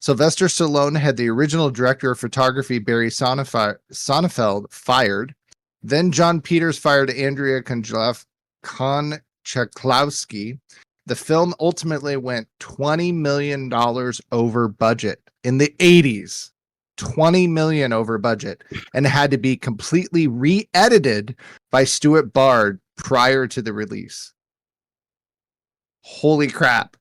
Sylvester Stallone had the original director of photography, Barry Sonnenfeld, fired. Then John Peters fired Andrea Konchaklowski. The film ultimately went $20 million over budget in the 80s. $20 million over budget, and had to be completely re-edited by Stuart Bard prior to the release. Holy crap.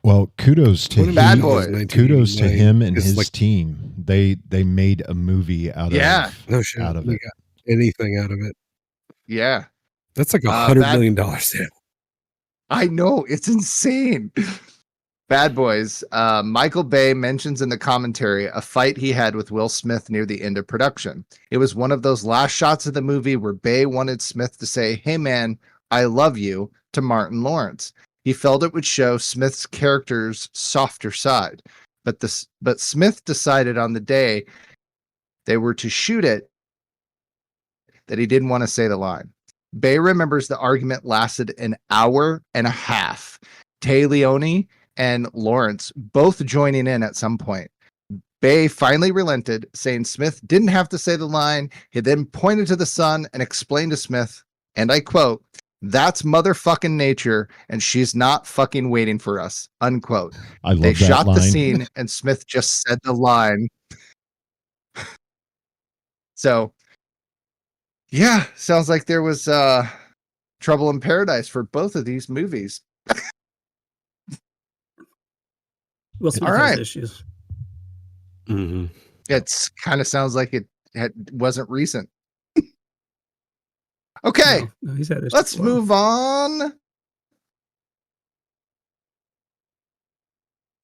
Well, kudos to Bad him. Boy. Kudos to him and his like, team. They made a movie out no shit. of We it. got anything out of it. Yeah. That's like $100 million sale. I know. It's insane. Bad Boys. Michael Bay mentions in the commentary a fight he had with Will Smith near the end of production. It was one of those last shots of the movie where Bay wanted Smith to say, "Hey man, I love you," to Martin Lawrence. He felt it would show Smith's character's softer side. But Smith decided on the day they were to shoot it that he didn't want to say the line. Bay remembers the argument lasted an hour and a half. Tay Leone and Lawrence both joining in at some point. Bay finally relented, saying Smith didn't have to say the line. He then pointed to the sun and explained to Smith, and I quote, "That's motherfucking nature, and she's not fucking waiting for us," unquote. I love They that shot line. the scene, and Smith just said the line. So, yeah, sounds like there was trouble in paradise for both of these movies. Will Smith All has right. issues. Mm-hmm. It kind of sounds like it wasn't recent. Okay, No, he's had issues. let's as well. move on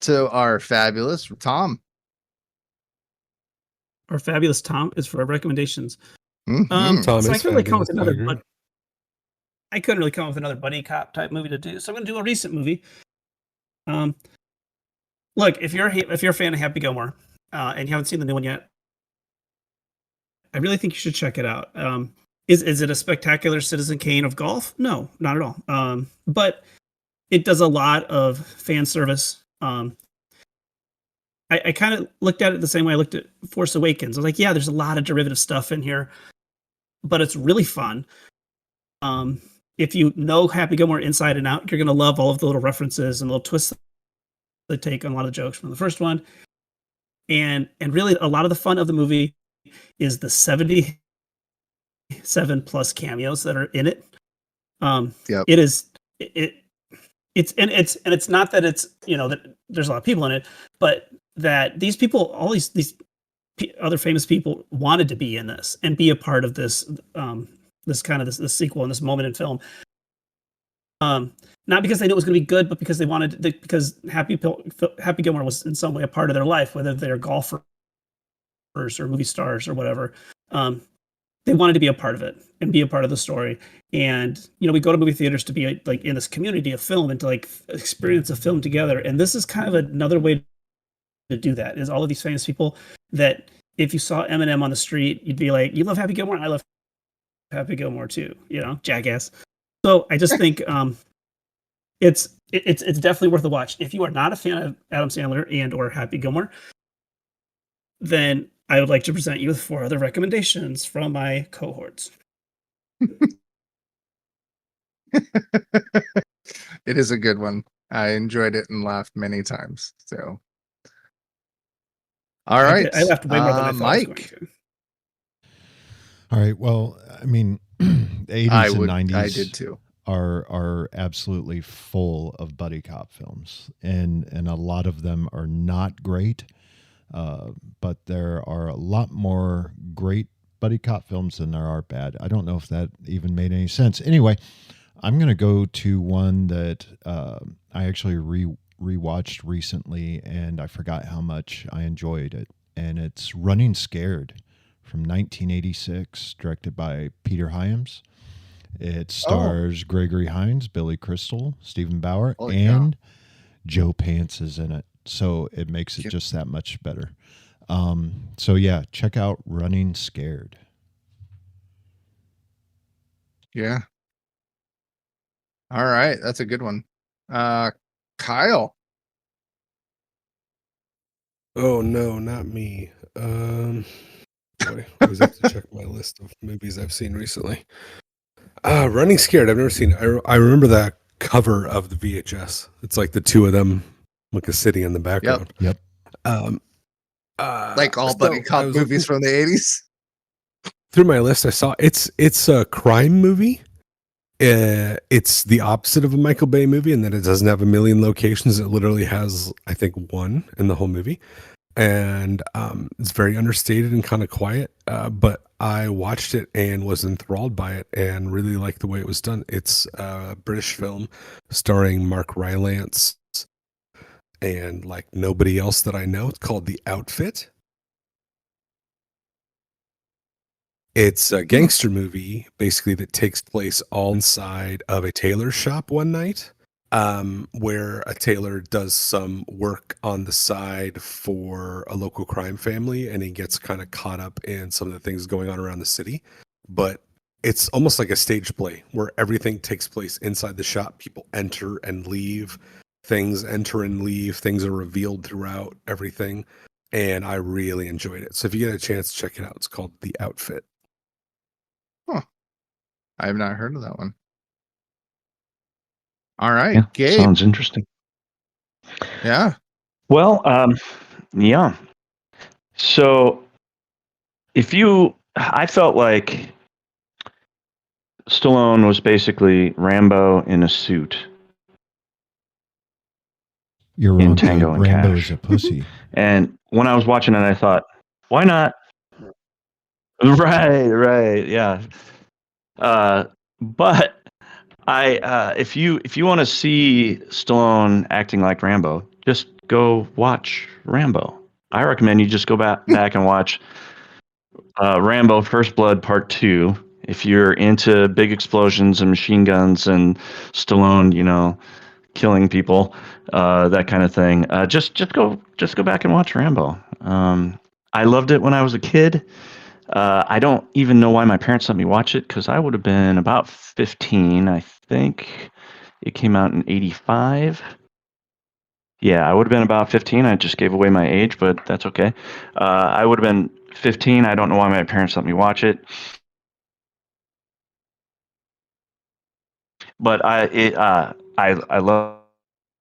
to our fabulous Tom. Our fabulous Tom is for recommendations. Mhm. Tom So I is couldn't really come with fabulous, I another. agree. I couldn't really come up with another buddy cop type movie to do, so I'm going to do a recent movie. Look, if you're a fan of Happy Gilmore and you haven't seen the new one yet, I really think you should check it out. Is it a spectacular Citizen Kane of golf? No, not at all. But it does a lot of fan service. I kind of looked at it the same way I looked at Force Awakens. I was like, yeah, there's a lot of derivative stuff in here, but it's really fun. If you know Happy Gilmore inside and out, you're going to love all of the little references and little twists they take on a lot of jokes from the first one. And really a lot of the fun of the movie is the 77 plus cameos that are in it. Yep. It's not that it's, that there's a lot of people in it, but that these people, all these other famous people wanted to be in this and be a part of this, this sequel and this moment in film. Not because they knew it was going to be good, but because they wanted because Happy Gilmore was in some way a part of their life, whether they're golfers or movie stars or whatever. They wanted to be a part of it and be a part of the story. And, we go to movie theaters to be like in this community of film and to like experience a film together. And this is kind of another way to do that, is all of these famous people that if you saw Eminem on the street, you'd be like, you love Happy Gilmore? I love Happy Gilmore too, jackass. So I just think it's definitely worth a watch. If you are not a fan of Adam Sandler and or Happy Gilmore, then I would like to present you with 4 other recommendations from my cohorts. It is a good one. I enjoyed it and laughed many times. So, all right, I laughed way more than I thought I was going Mike. to. All right. Well, I mean, the 80s and 90s I did too. are absolutely full of buddy cop films, and a lot of them are not great. But there are a lot more great buddy cop films than there are bad. I don't know if that even made any sense. Anyway, I'm going to go to one that I actually rewatched recently, and I forgot how much I enjoyed it. And it's Running Scared from 1986, directed by Peter Hyams. It stars Gregory Hines, Billy Crystal, Stephen Bauer, and Joe Pants is in it. So it makes it just that much better. So yeah, check out Running Scared. Yeah. All right, that's a good one. Kyle. Oh no, not me. Boy, I always have to check my list of movies I've seen recently. Running Scared. I've never seen it. I remember that cover of the VHS. It's like the two of them, like a city in the background. Yep. Like all buddy cop movies from the 80s. Through my list, I saw it's a crime movie. It's the opposite of a Michael Bay movie in that it doesn't have a million locations. It literally has, I think, one in the whole movie. And it's very understated and kind of quiet. But I watched it and was enthralled by it and really liked the way it was done. It's a British film starring Mark Rylance and like nobody else that I know. It's called The Outfit. It's a gangster movie, basically, that takes place all inside of a tailor shop one night, where a tailor does some work on the side for a local crime family, and he gets kind of caught up in some of the things going on around the city. But it's almost like a stage play where everything takes place inside the shop. People enter and leave, things enter and leave, things are revealed throughout everything, and I really enjoyed it. So if you get a chance, check it out. It's called The Outfit. Huh. I have not heard of that one. All right, Yeah, Gabe. sounds interesting. Yeah. Well, yeah. So I felt like Stallone was basically Rambo in a suit. You're in wrong. Tango and Rambo Cash. is a pussy. And when I was watching it, I thought, why not? Right, yeah. But if you want to see Stallone acting like Rambo, just go watch Rambo. I recommend you just go back and watch Rambo: First Blood Part 2. If you're into big explosions and machine guns and Stallone, killing people, that kind of thing, just go back and watch Rambo. I loved it when I was a kid. I don't even know why my parents let me watch it, because I would have been about 15. I think it came out in 85. Yeah, I would have been about 15. I just gave away my age, but that's okay. I would have been 15. I don't know why my parents let me watch it. But I love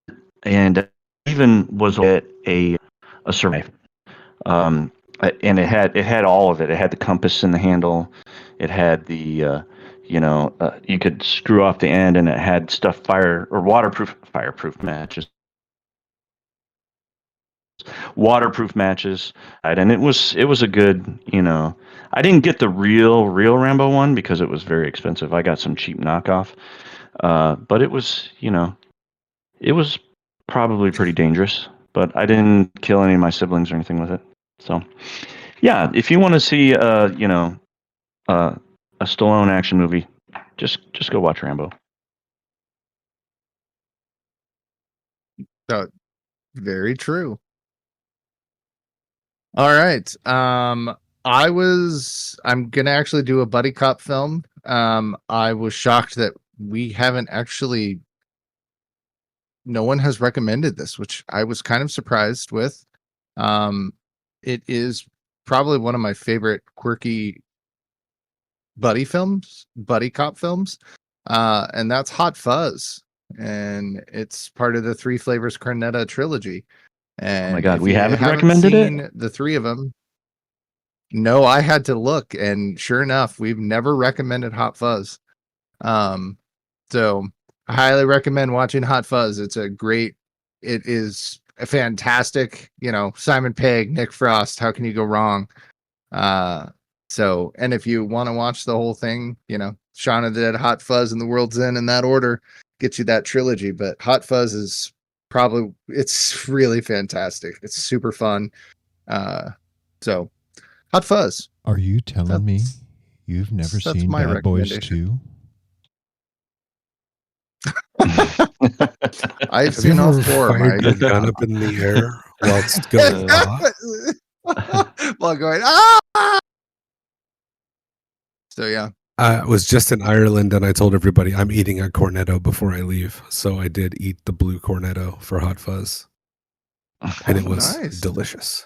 it, and even was at a survey. And it had all of it. It had the compass in the handle. It had the, you could screw off the end, and it had fireproof matches. Waterproof matches, and it was a good, I didn't get the real Rambo one because it was very expensive. I got some cheap knockoff, but it was, it was probably pretty dangerous. But I didn't kill any of my siblings or anything with it. So, yeah, if you want to see, a Stallone action movie, just go watch Rambo. Very true. All right. I'm gonna actually do a buddy cop film. I was shocked that we haven't actually. No one has recommended this, which I was kind of surprised with. It is probably one of my favorite quirky buddy cop films, and that's Hot Fuzz, and it's part of the Three Flavors Cornetto trilogy. And Oh my God, if we you haven't haven't recommended seen it? the three of them. No, I had to look, and sure enough, we've never recommended Hot Fuzz. So I highly recommend watching Hot Fuzz. It is a fantastic, Simon Pegg, Nick Frost. How can you go wrong? And if you want to watch the whole thing, Shaun of the Dead, Hot Fuzz, and The World's End in that order, get you that trilogy. But Hot Fuzz is it's really fantastic. It's super fun. So Hot Fuzz. Are you telling me you've never seen my Bad Boys recommendation. 2? I've Have seen you all ever four, fired Mike. your gun up in the air while it's going off? While going, ah! So, yeah. I was just in Ireland and I told everybody I'm eating a cornetto before I leave. So I did eat the blue cornetto for Hot Fuzz. And it was Nice. delicious.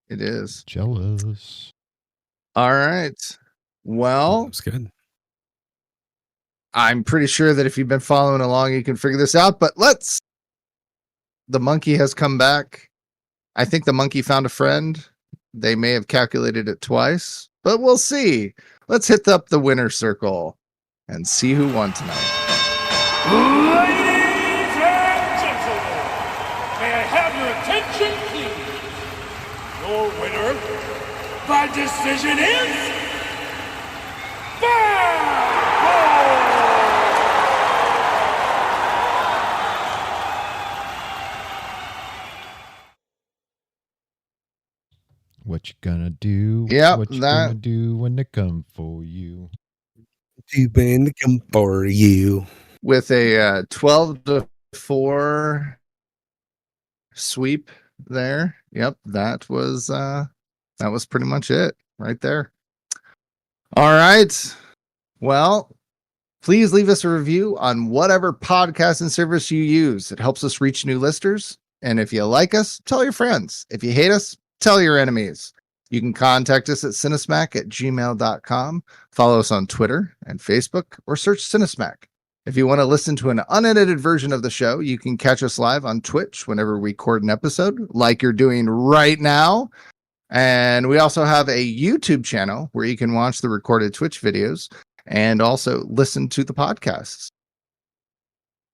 It is. Jealous. All right. Well, It was good. I'm pretty sure that if you've been following along, you can figure this out. But the monkey has come back. I think the monkey found a friend. They may have calculated it twice, but we'll see. Let's hit up the winner's circle and see who won tonight. Ladies and gentlemen, may I have your attention, please? Your winner by decision is What you gonna do? Yep, What you gonna do when they come for you? Too bad to come for you. With a 12-4 sweep there. Yep, that was pretty much it right there. All right. Well, please leave us a review on whatever podcasting service you use. It helps us reach new listeners. And if you like us, tell your friends. If you hate us, tell your enemies. You can contact us at cinesmack@gmail.com. Follow us on Twitter and Facebook, or search Cinesmack. If you want to listen to an unedited version of the show, you can catch us live on Twitch whenever we record an episode, like you're doing right now. And we also have a YouTube channel where you can watch the recorded Twitch videos and also listen to the podcasts.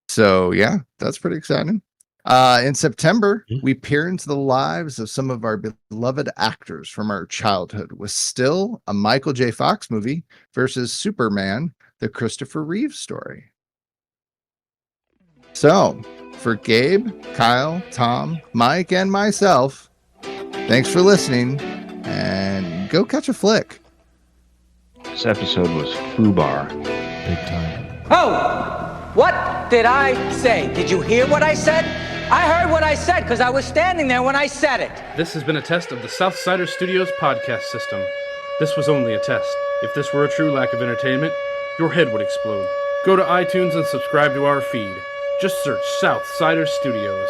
So, yeah, that's pretty exciting. In September, we peer into the lives of some of our beloved actors from our childhood with Still, a Michael J. Fox movie, versus Superman, the Christopher Reeve story. So, for Gabe, Kyle, Tom, Mike, and myself, thanks for listening, and go catch a flick. This episode was FUBAR. Big time. Oh! What did I say? Did you hear what I said? I heard what I said because I was standing there when I said it. This has been a test of the Southsider Studios podcast system. This was only a test. If this were a true lack of entertainment, your head would explode. Go to iTunes and subscribe to our feed. Just search Southsider Studios.